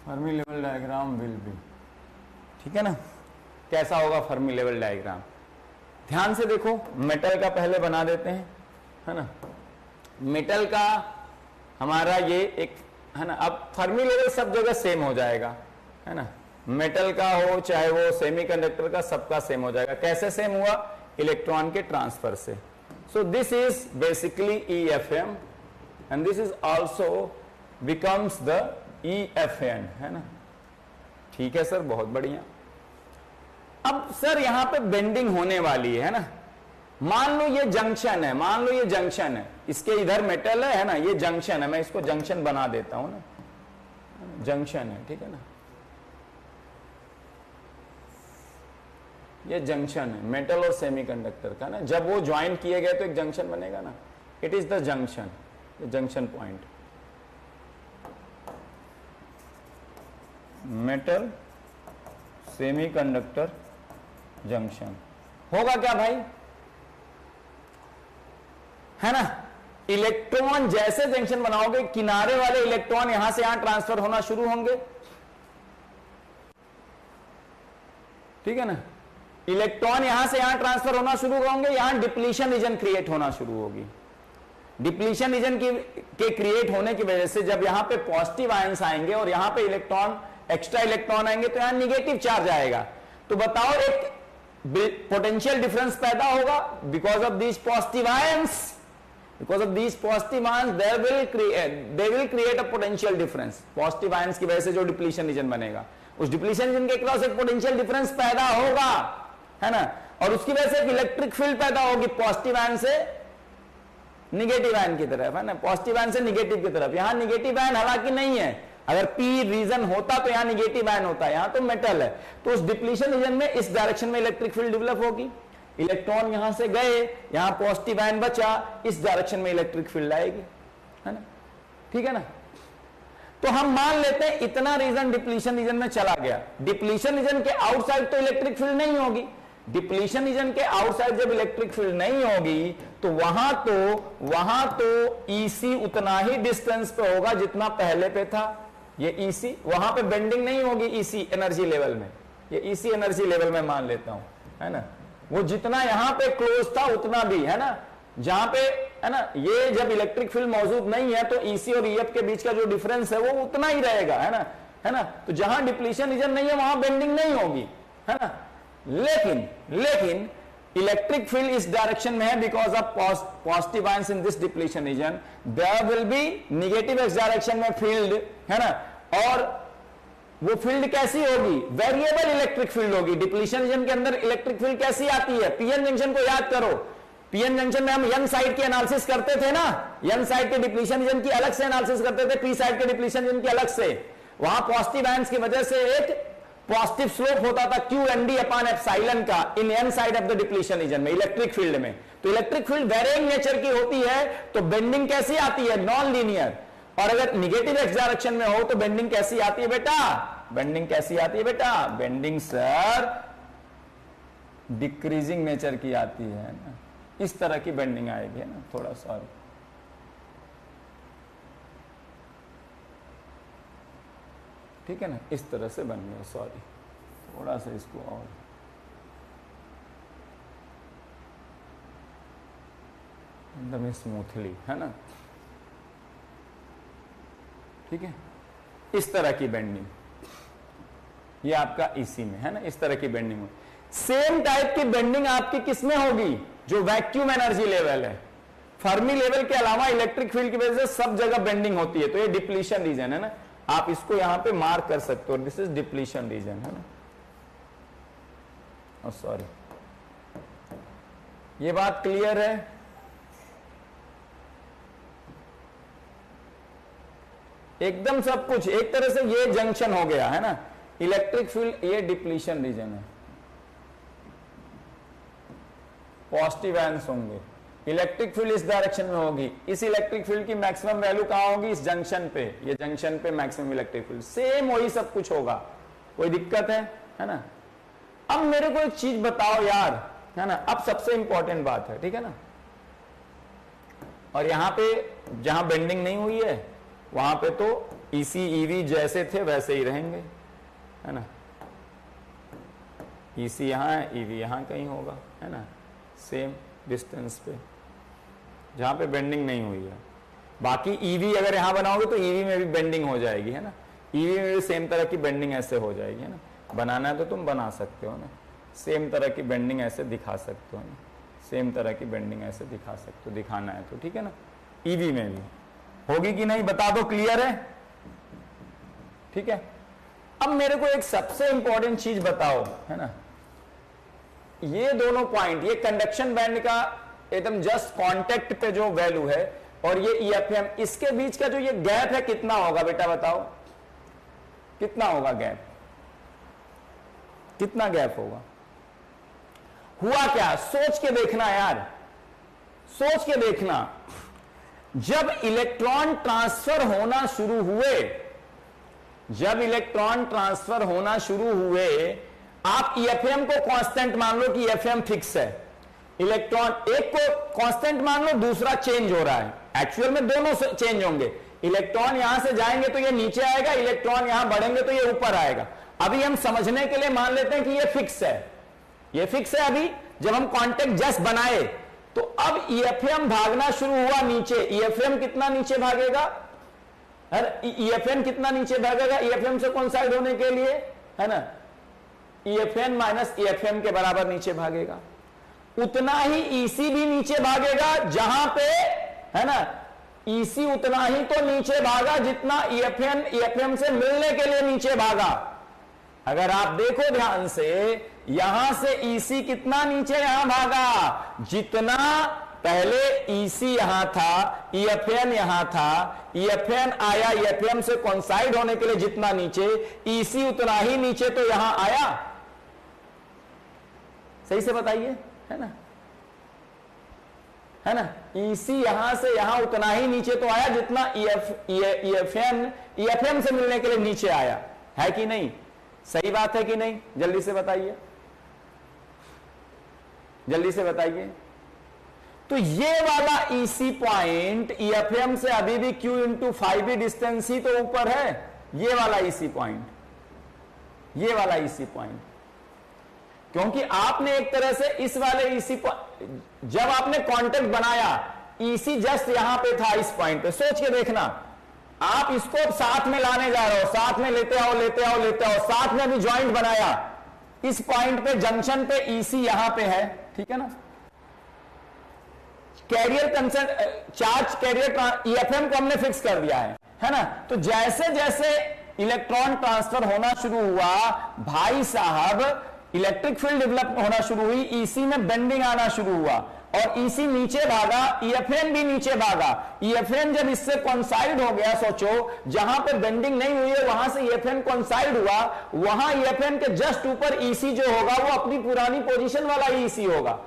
Fermi level diagram will be, ठीक है ना। कैसा होगा फर्मी लेवल डायग्राम, ध्यान से देखो, मेटल का पहले बना देते हैं, है ना। मेटल का हमारा ये एक, है ना। अब फर्मी लेवल सब जगह सेम हो जाएगा, है ना। मेटल का हो चाहे वो सेमीकंडक्टर का, सबका सेम हो जाएगा। कैसे सेम हुआ, इलेक्ट्रॉन के ट्रांसफर से। So this is basically EFM and this is also becomes the EFN, है ना। ठीक है सर, बहुत बढ़िया। अब सर यहां पे बेंडिंग होने वाली है ना। मान लो ये जंक्शन है, मान लो ये जंक्शन है, इसके इधर मेटल है ना, ये जंक्शन है, मैं इसको जंक्शन बना देता हूं ना, जंक्शन है, ठीक है ना। ये जंक्शन है मेटल और सेमीकंडक्टर का ना, जब वो ज्वाइन किए गए तो एक जंक्शन बनेगा ना, it is the junction, junction point. Metal semiconductor junction होगा क्या भाई, है ना। इलेक्ट्रॉन जैसे जंक्शन बनाओगे, किनारे वाले इलेक्ट्रॉन यहां से यहां ट्रांसफर होना शुरू होंगे, ठीक है ना। इलेक्ट्रॉन यहां से यहां ट्रांसफर होना शुरू होंगे, यहां डिप्लीशन रीजन क्रिएट होना शुरू होगी। डिप्लीशन रीजन के क्रिएट होने की वजह से जब यहां पे पॉजिटिव आयंस आएंगे और यहां पे इलेक्ट्रॉन, एक्स्ट्रा इलेक्ट्रॉन आएंगे, तो यहां निगेटिव चार्ज आएगा। तो बताओ एक पोटेंशियल डिफरेंस पैदा होगा because of these positive ions, because of these positive ions they will create a potential difference. Positive ions की वजह से जो डिप्लीशन रीजन बनेगा, उस डिप्लीशन रीजन के क्रॉस एक पोटेंशियल डिफरेंस पैदा होगा, है ना। और उसकी वजह से एक इलेक्ट्रिक फील्ड पैदा होगी पॉजिटिव आयन से निगेटिव आयन की तरफ, है ना, पॉजिटिव आयन से निगेटिव की तरफ। यहां निगेटिव आयन हालांकि नहीं है, अगर पी रीजन होता तो यहां निगेटिव आयन होता है, यहां तो मेटल है। तो उस डिप्लीशन रीजन में इस डायरेक्शन में इलेक्ट्रिक फील्ड डेवलप होगी, इलेक्ट्रॉन यहां से गए, यहां पॉजिटिव आयन बचा, इस डायरेक्शन में इलेक्ट्रिक फील्ड आएगी, है ना, ठीक है ना। तो हम मान लेते हैं इतना रीजन डिप्लीशन रीजन में चला गया। डिप्लीशन रीजन के आउटसाइड तो इलेक्ट्रिक फील्ड नहीं होगी, डिप्लीशन रीजन के आउटसाइड जब इलेक्ट्रिक फील्ड नहीं होगी तो वहां तो EC उतना ही डिस्टेंस पे होगा जितना पहले पे था। ये EC, वहां पे बेंडिंग नहीं होगी EC एनर्जी लेवल में, ये EC एनर्जी लेवल में मान लेता हूं, है ना। वो जितना यहां पे क्लोज था उतना भी, है ना, जहां पे, है ना, ये जब इलेक्ट्रिक फील्ड मौजूद नहीं है तो EC और EF के बीच का जो डिफरेंस है वो उतना ही रहेगा, है ना। तो जहां डिप्लीशन रीजन नहीं है वहां बेंडिंग नहीं होगी, है ना। लेकिन इलेक्ट्रिक फील्ड इस डायरेक्शन में है because of positive ions in this depletion region, there will be negative x direction में फील्ड, है ना। और वो फील्ड कैसी होगी, वेरिएबल इलेक्ट्रिक फील्ड होगी। डिप्लीशन रीजन के अंदर इलेक्ट्रिक फील्ड कैसी आती है, पीएन जंक्शन को याद करो, पीएन जंक्शन में हम एन साइड की एनालिसिस करते थे ना, एन साइड के डिप्लीशन रीजन की अलग से एनालिसिस करते थे, पी साइड के डिप्लीशन रीजन की अलग से। वहां पॉजिटिव आयंस की वजह से एक पॉजिटिव स्लोप होता था QND अपॉन एप्सिलॉन का in an side of the depletion region में, इलेक्ट्रिक फील्ड में। तो इलेक्ट्रिक फील्ड वेरिंग नेचर की होती है, तो बेंडिंग कैसी आती है, नॉन लीनियर। और अगर निगेटिव एक्स डायरेक्शन में हो तो बेंडिंग कैसी आती है बेटा, बेंडिंग कैसी आती है बेटा, बेंडिंग सर डिक्रीजिंग नेचर की आती है ना, इस तरह की बेंडिंग आएगी, है ना। थोड़ा सॉरी, ठीक है ना, इस तरह से बन गया, सॉरी थोड़ा सा इसको और एकदम स्मूथली, है ना, ठीक है। इस तरह की बेंडिंग ये आपका EC में, है ना, इस तरह की बेंडिंग हो। सेम टाइप की बेंडिंग आपकी किसमें होगी, जो वैक्यूम एनर्जी लेवल है। फर्मी लेवल के अलावा इलेक्ट्रिक फील्ड की वजह से सब जगह बेंडिंग होती है, तो ये डिप्लीशन रीजन है ना, आप इसको यहां पे मार्क कर सकते हो, दिस इज डिप्लीशन रीजन, है ना। सॉरी, ये बात क्लियर है, एकदम सब कुछ एक तरह से ये जंक्शन हो गया, है ना। इलेक्ट्रिक फील्ड ये डिप्लीशन रीजन है, पॉजिटिव आयंस होंगे, इलेक्ट्रिक फील्ड इस डायरेक्शन में होगी। इस इलेक्ट्रिक फील्ड की मैक्सिमम वैल्यू कहां होगी, इस जंक्शन पे, ये जंक्शन पे मैक्सिमम इलेक्ट्रिक फील्ड, सेम वही सब कुछ होगा, कोई दिक्कत है ना। अब मेरे को एक चीज बताओ यार, है ना, अब सबसे इंपॉर्टेंट बात है, ठीक है ना। और यहां पे जहां बेंडिंग नहीं हुई है वहां पे तो EC EV जैसे थे वैसे ही रहेंगे, है ना। EC यहां है, EV यहां कहीं होगा, है ना, सेम डिस्टेंस पे जहां पे बेंडिंग नहीं हुई है। बाकी EV अगर यहां बनाओगे तो EV में भी बेंडिंग हो जाएगी, है ना, EV में भी सेम तरह की बेंडिंग ऐसे हो जाएगी, है ना। बनाना है तो तुम बना सकते हो ना, सेम तरह की बेंडिंग ऐसे दिखा सकते हो ना, सेम तरह की बेंडिंग ऐसे दिखा सकते हो, दिखाना है तो, ठीक है ना। EV में भी होगी कि नहीं बता दो, क्लियर है, ठीक है। अब मेरे को एक सबसे इंपॉर्टेंट चीज बताओ, है ना, ये दोनों पॉइंट, ये कंडक्शन बैंड का एकदम जस्ट कांटेक्ट पे जो वैल्यू है और ये EFM, इसके बीच का जो ये गैप है कितना होगा बेटा बताओ, कितना होगा गैप, कितना गैप होगा। हुआ क्या, सोच के देखना यार, सोच के देखना। जब इलेक्ट्रॉन ट्रांसफर होना शुरू हुए, जब इलेक्ट्रॉन ट्रांसफर होना शुरू हुए, आप EFM को कांस्टेंट मान लो कि EFM फिक्स है, इलेक्ट्रॉन एक को कांस्टेंट मान लो, दूसरा चेंज हो रहा है, एक्चुअल में दोनों चेंज होंगे। इलेक्ट्रॉन यहां से जाएंगे तो ये नीचे आएगा, इलेक्ट्रॉन यहां बढ़ेंगे तो ये ऊपर आएगा। अभी हम समझने के लिए मान लेते हैं कि ये फिक्स है, ये फिक्स है। अभी जब हम कांटेक्ट जस्ट बनाए तो अब EFM भागना शुरू हुआ नीचे, EFM कितना नीचे भागेगा, EFM कितना नीचे भागेगा, EFM से कोइंसाइड होने के लिए, है ना, EFN माइनस EFM के बराबर नीचे भागेगा। उतना ही EC भी नीचे भागेगा, जहां पे, है ना, EC उतना ही तो नीचे भागा जितना EFM से मिलने के लिए नीचे भागा। अगर आप देखो ध्यान से, यहां से EC कितना नीचे यहां भागा, जितना पहले EC यहां था, EFN यहां था, EFN आया EFM से कोइंसाइड होने के लिए जितना नीचे, EC उतना ही नीचे तो यहां आया। सही से बताइए, है ना, है ना, EC यहां से यहां उतना ही नीचे तो आया जितना EFM से मिलने के लिए नीचे आया, है कि नहीं, सही बात है कि नहीं, जल्दी से बताइए, जल्दी से बताइए। तो ये वाला EC पॉइंट EFM से अभी भी Q इंटू 5B डिस्टेंस ही तो ऊपर है, ये वाला EC पॉइंट, ये वाला EC पॉइंट, क्योंकि आपने एक तरह से इस वाले EC जब आपने कांटेक्ट बनाया, EC जस्ट यहां पे था, इस पॉइंट पे, सोच के देखना। आप इसको अब साथ में लाने जा रहे हो, साथ में लेते आओ लेते आओ लेते आओ, साथ में अभी ज्वाइंट बनाया, इस पॉइंट पे जंक्शन पे EC यहां पे है, ठीक है ना। कैरियर चार्ज कैरियर EFM को हमने फिक्स कर दिया है ना। तो जैसे जैसे इलेक्ट्रॉन ट्रांसफर होना शुरू हुआ, भाई साहब इलेक्ट्रिक फील्ड डेवलप होना शुरू हुई, EC में बेंडिंग आना शुरू हुआ और EC नीचे भागा, EFN भी नीचे भागा। EFN जब इससे कोइंसाइड हो गया, सोचो जहां पे बेंडिंग नहीं हुई है वहां से EFN कोइंसाइड हुआ, वहां EFN के जस्ट ऊपर EC जो होगा वो अपनी पुरानी पोजीशन वाला EC होगा।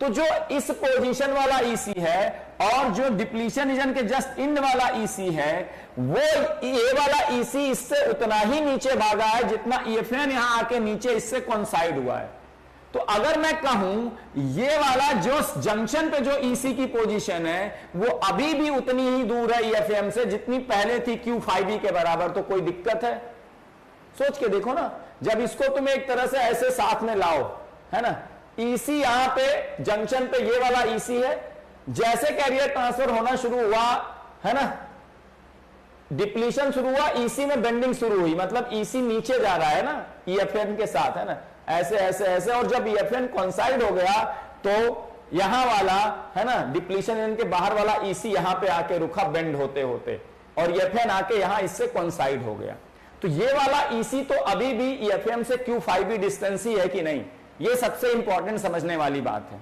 तो जो इस पोजीशन वाला EC है और जो डिप्लीशन रीजन के जस्ट इन वाला EC है, वो ये वाला EC इससे उतना ही नीचे भागा है जितना EFN यहां आके नीचे इससे कोइंसाइड हुआ है। तो अगर मैं कहूं ये वाला जो जंक्शन पे जो EC की पोजीशन है वो अभी भी उतनी ही दूर है EFM से जितनी पहले थी Q5B के बराबर, तो कोई दिक्कत है? सोच के देखो ना, जब इसको तुम एक तरह से ऐसे साथ में लाओ, है ना, EC यहां पे जंक्शन पे ये वाला EC है, जैसे कैरियर ट्रांसफर होना शुरू हुआ, है ना, डिप्लीशन शुरू हुआ, EC में बेंडिंग शुरू हुई, मतलब EC नीचे जा रहा है ना EFN के साथ, है ना, ऐसे ऐसे ऐसे, और जब EFN कोइंसाइड हो गया तो यहां वाला, है ना, डिप्लीशन इनके बाहर वाला EC यहां पे आके रुका बेंड होते होते, और EFN आके यहां इससे कोइंसाइड हो गया। तो ये वाला EC तो अभी भी EFM से Q5B डिस्टेंस ही है कि नहीं, ये सबसे इंपॉर्टेंट समझने वाली बात है।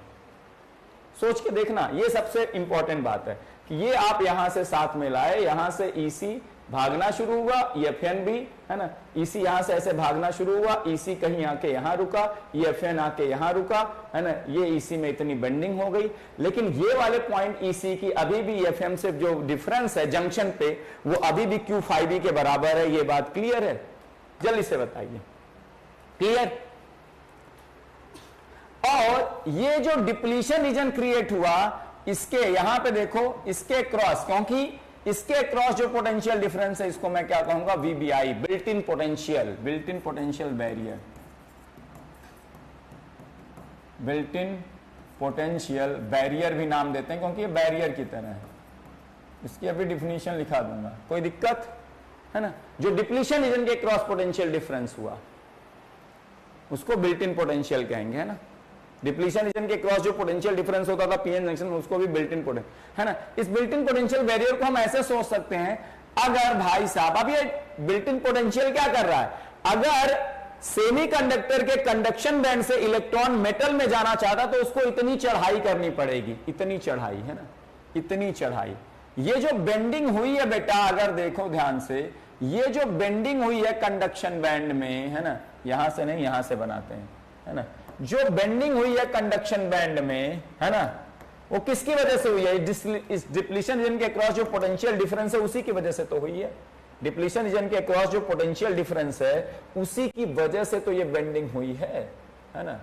सोच के देखना, ये सबसे इंपॉर्टेंट बात है कि ये आप यहां से साथ में लाए, यहां से EC भागना शुरू हुआ, EFN भी, है ना, EC यहां से ऐसे भागना शुरू हुआ, EC कहीं आके यहां रुका, EFN आके यहां रुका, है ना, ये EC में इतनी बेंडिंग हो गई, लेकिन ये वाले पॉइंट EC की अभी भी EFM से जो डिफरेंस है जंक्शन पे, वो अभी भी Q5B के बराबर है। ये बात क्लियर है? जल्दी से बताइए, क्लियर? और ये जो डिप्लीशन रीजन क्रिएट हुआ, इसके यहां पे देखो, इसके क्रॉस, क्योंकि इसके क्रॉस जो पोटेंशियल डिफरेंस है इसको मैं क्या कहूंगा, VBI, built in potential, built in potential barrier, built in potential barrier भी नाम देते हैं क्योंकि ये बैरियर की तरह है। इसकी अभी डिफिनीशन लिखा दूंगा, कोई दिक्कत है ना। जो डिप्लीशन रीजन के क्रॉस पोटेंशियल डिफरेंस हुआ उसको बिल्ट इन पोटेंशियल कहेंगे, है ना। डिप्लीशन रीजन के क्रॉस जो पोटेंशियल डिफरेंस होता था पीएन जंक्शन में उसको भी बिल्ट इन पोटेंशियल, है ना। इस बिल्ट इन पोटेंशियल बैरियर को हम ऐसे सोच सकते हैं, अगर भाई साहब अब ये बिल्ट इन पोटेंशियल क्या कर रहा है, अगर सेमीकंडक्टर के कंडक्शन बैंड से इलेक्ट्रॉन मेटल में जाना चाहता तो उसको इतनी चढ़ाई करनी पड़ेगी, इतनी चढ़ाई, है ना, इतनी चढ़ाई। ये जो बेंडिंग हुई है बेटा, अगर देखो ध्यान से, ये जो बेंडिंग हुई है कंडक्शन बैंड में, है ना, यहां से नहीं यहां से बनाते हैं, है ना, जो बेंडिंग हुई है कंडक्शन बैंड में, है ना, वो किसकी वजह से हुई है, इस डिप्लीशन रीजन के क्रॉस जो पोटेंशियल डिफरेंस है उसी की वजह से तो हुई है। डिप्लीशन रीजन के क्रॉस जो पोटेंशियल डिफरेंस है उसी की वजह से तो ये बेंडिंग हुई है ना,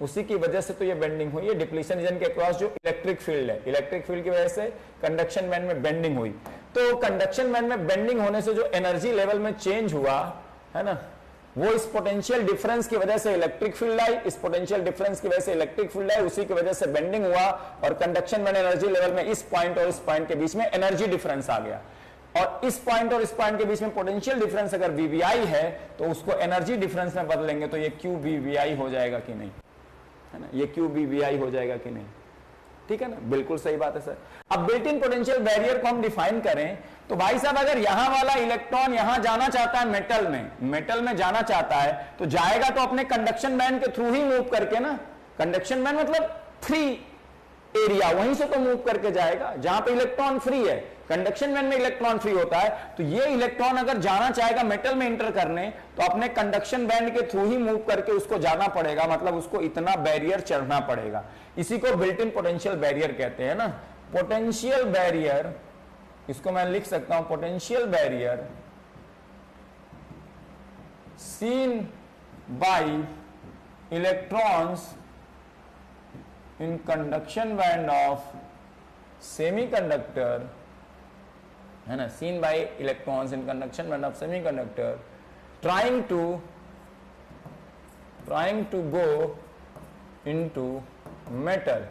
उसी की वजह से तो ये बेंडिंग हुई है। डिप्लीशन रीजन के क्रॉस जो इलेक्ट्रिक फील्ड है, इलेक्ट्रिक फील्ड की वजह से कंडक्शन बैंड में बेंडिंग हुई, तो कंडक्शन बैंड में बेंडिंग होने से जो एनर्जी लेवल में चेंज हुआ, है ना, वो इस पोटेंशियल डिफरेंस की वजह से इलेक्ट्रिक फील्ड आई, इस पोटेंशियल डिफरेंस की वजह से इलेक्ट्रिक फील्ड आई, उसी की वजह से बेंडिंग हुआ और कंडक्शन बैंड एनर्जी लेवल में इस पॉइंट और इस पॉइंट के बीच में एनर्जी डिफरेंस आ गया। और इस पॉइंट और इस पॉइंट के बीच में पोटेंशियल डिफरेंस अगर वीवीआई है तो उसको एनर्जी डिफरेंस में बदलेंगे तो ये क्यू वीवीआई हो जाएगा कि नहीं, है ना, ये क्यू वीवीआई हो जाएगा कि नहीं, ठीक है ना, बिल्कुल सही बात है सर। अब बिल्ट इन पोटेंशियल बैरियर को हम डिफाइन करें तो भाई साहब अगर यहां वाला इलेक्ट्रॉन यहां जाना चाहता है मेटल में जाना चाहता है तो जाएगा तो अपने कंडक्शन बैंड के थ्रू ही मूव करके ना, कंडक्शन बैंड मतलब फ्री एरिया, वहीं से तो मूव करके जाएगा जहां पे इलेक्ट्रॉन फ्री है। कंडक्शन बैंड में इलेक्ट्रॉन फ्री होता है तो ये इलेक्ट्रॉन अगर जाना चाहेगा मेटल में इंटर करने तो अपने कंडक्शन बैंड के थ्रू ही मूव करके उसको जाना पड़ेगा, मतलब उसको इतना बैरियर चढ़ना पड़ेगा। इसी को बिल्ट इन पोटेंशियल बैरियर कहते हैं ना। पोटेंशियल बैरियर, इसको मैं लिख सकता हूं, potential barrier seen by electrons in conduction band of semiconductor, है ना, seen by electrons in conduction band of semiconductor trying to go into metal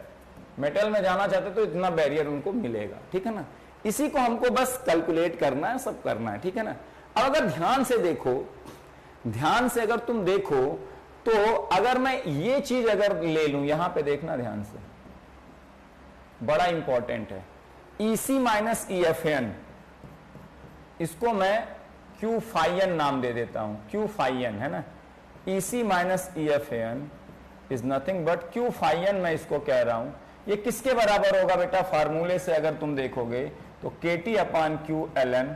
में जाना चाहते तो इतना बैरियर उनको मिलेगा, ठीक है ना। इसी को हमको बस कैलकुलेट करना है, सब करना है, ठीक है ना। अब अगर ध्यान से देखो, ध्यान से अगर तुम देखो तो अगर मैं ये चीज अगर ले लूं, यहां पे देखना ध्यान से, बड़ा इंपॉर्टेंट है, EC माइनस EFN, इसको मैं Q phi n नाम दे देता हूं, Q phi n, है ना। EC minus EFN is nothing but Q phi n, मैं इसको कह रहा हूं। ये किसके बराबर होगा बेटा, फार्मूले से अगर तुम देखोगे तो KT अपान Q ln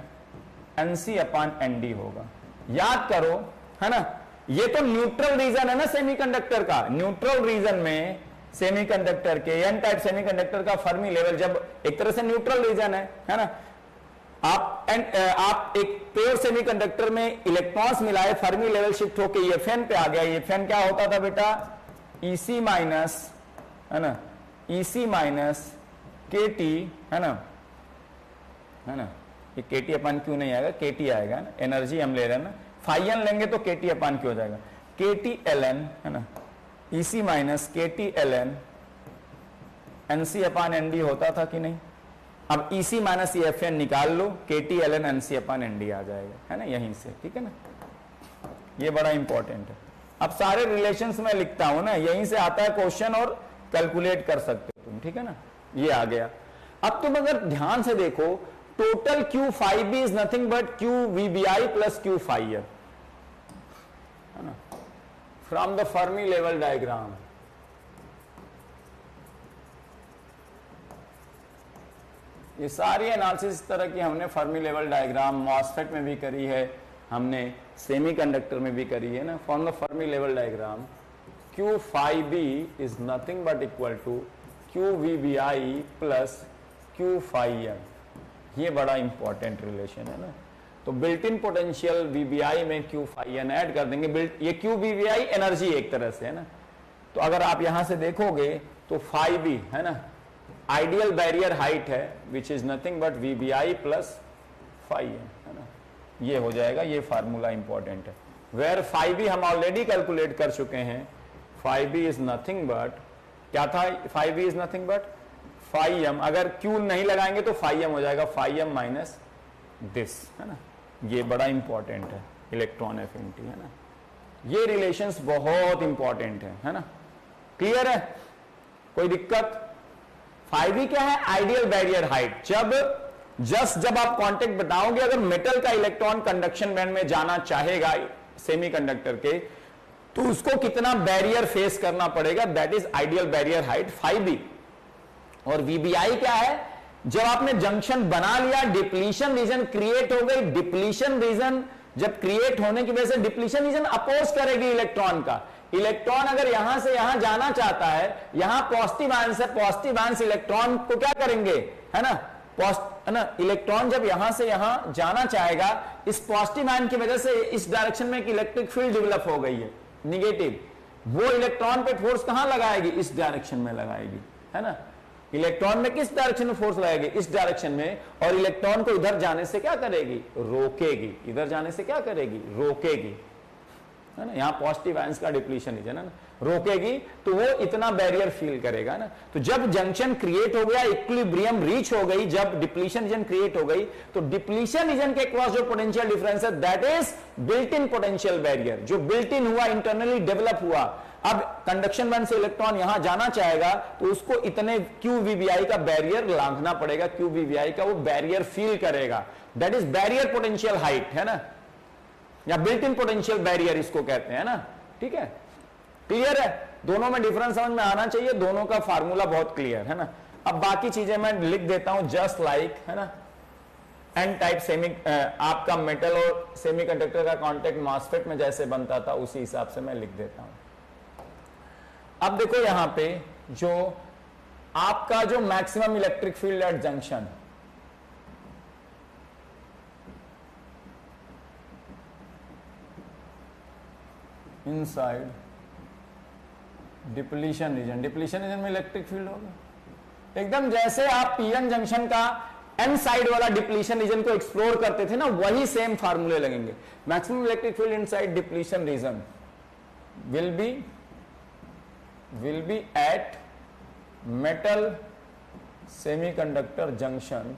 NC अपान ND होगा। याद करो, है ना, ये तो न्यूट्रल रीजन है ना सेमीकंडक्टर का। न्यूट्रल रीजन में सेमीकंडक्टर के, एन टाइप सेमीकंडक्टर का फर्मी लेवल जब एक तरह से न्यूट्रल रीजन है ना, आप एक प्योर सेमीकंडक्टर में इलेक्ट्रॉन्स मिलाए, फर्मी लेवल शिफ्ट होके EFN पे आ गया। EFN क्या होता था बेटा, EC माइनस, है ना, EC माइनस KT, है ना, ये KT अपन क्यों नहीं आएगा, KT आएगा ना, एनर्जी हम ले रहे हैं ना, फाई एन लेंगे तो KT अपान क्यों हो जाएगा, KT ln, है ना, EC minus KT ln NC अपान ND होता था कि नहीं। अब EC माइनस EFN निकाल लो, KT ln NC अपान ND आ जाएगा, है ना, यहीं से, ठीक है ना। ये बड़ा इंपॉर्टेंट है। अब सारे रिलेशंस में लिखता हूं ना, यहीं से आता है क्वेश्चन और कैलकुलेट कर सकते हो तुम, ठीक है ना। ये आ गया। अब तुम अगर ध्यान से देखो, total Q phi b is nothing but Q VBI plus Q phi n, है ना, from the Fermi level diagram. ये सारी एनालिसिस इस तरह की हमने फर्मी लेवल डायग्राम मॉसफेट में भी करी है, हमने सेमीकंडक्टर में भी करी है ना। From the Fermi level diagram Q phi b is nothing but equal to Q VBI plus Q phi n। ये बड़ा इंपॉर्टेंट रिलेशन है ना। तो बिल्ट इन पोटेंशियल VBI में Q phi n ऐड कर देंगे। बिल्ट, ये Q VBI एनर्जी एक तरह से, है ना। तो अगर आप यहां से देखोगे तो phi b, है ना, आइडियल बैरियर हाइट है which is nothing but VBI plus phi M, है ना, ये हो जाएगा, ये फार्मूला इंपॉर्टेंट है। वेयर फाई बी हम ऑलरेडी कैलकुलेट कर चुके हैं, phi B is nothing but, क्या था, phi B is nothing but phi M, अगर क्यू नहीं लगाएंगे तो फाई एम हो जाएगा, फाई एम माइनस दिस, है ना, ये बड़ा इंपॉर्टेंट है इलेक्ट्रॉन एफिनिटी, है ना, ये रिलेशंस बहुत इंपॉर्टेंट है ना, क्लियर है, कोई दिक्कत। फाई बी क्या है, आइडियल बैरियर हाइट, जब आप कांटेक्ट बताओगे, अगर मेटल का इलेक्ट्रॉन कंडक्शन बैंड में जाना चाहेगा सेमीकंडक्टर के, तो उसको कितना बैरियर फेस करना पड़ेगा, that is ideal barrier height phi B. और VBI क्या है, जब आपने जंक्शन बना लिया, डिप्लीशन रीजन क्रिएट हो गई, डिप्लीशन रीजन जब क्रिएट होने की वजह से डिप्लीशन रीजन अपोज करेगी इलेक्ट्रॉन का, इलेक्ट्रॉन अगर यहां से यहां जाना चाहता है, यहां पॉजिटिव आयंस है, पॉजिटिव आयंस इलेक्ट्रॉन को क्या करेंगे, है ना, इलेक्ट्रॉन जब यहां से यहां जाना चाहेगा, इस पॉजिटिव आयन की वजह से इस डायरेक्शन में एक इलेक्ट्रिक फील्ड डेवलप हो गई है निगेटिव, वो इलेक्ट्रॉन पे फोर्स कहां लगाएगी, इस डायरेक्शन में लगाएगी, है ना, इलेक्ट्रॉन में किस डायरेक्शन में फोर्स लगाएगी, इस डायरेक्शन में, और इलेक्ट्रॉन को इधर जाने से क्या करेगी, रोकेगी, इधर जाने से क्या करेगी, रोकेगी, है ना, यहां पॉजिटिव आयंस का डिप्लीशन है ना, रोकेगी, तो वो इतना बैरियर फील करेगा ना। तो जब जंक्शन क्रिएट हो गया, इक्विलिब्रियम रीच हो गई, जब डिप्लीशन रीजन क्रिएट हो गई, तो डिप्लीशन रीजन के क्रॉस जो पोटेंशियल डिफरेंस है, that is built in potential barrier, जो बिल्ट इन हुआ, इंटरनली डेवलप हुआ। अब कंडक्शन बैंड से इलेक्ट्रॉन यहां जाना चाहेगा, तो उसको इतने QVBI का बैरियर लांघना पड़ेगा, QVBI का वो बैरियर फील करेगा, that is barrier potential height, है ना, या बिल्ट इन पोटेंशियल बैरियर इसको कहते हैं ना, ठीक है, क्लियर है, दोनों में डिफरेंस समझ में आना चाहिए, दोनों का फार्मूला बहुत क्लियर है ना। अब बाकी चीजें मैं लिख देता हूं, जस्ट लाइक, है ना, एन टाइप सेमी, आपका मेटल और सेमीकंडक्टर का कांटेक्ट मॉसफेट में जैसे बनता था, उसी हिसाब से मैं लिख देता हूं। अब देखो यहां पे जो आपका जो maximum electric field at junction, inside depletion region, depletion region में इलेक्ट्रिक फील्ड होगा एकदम जैसे आप पीएन जंक्शन का एन साइड वाला डिप्लीशन रीजन को एक्सप्लोर करते थे ना, वही सेम फार्मूले लगेंगे। Maximum electric field inside depletion region will be at metal semiconductor junction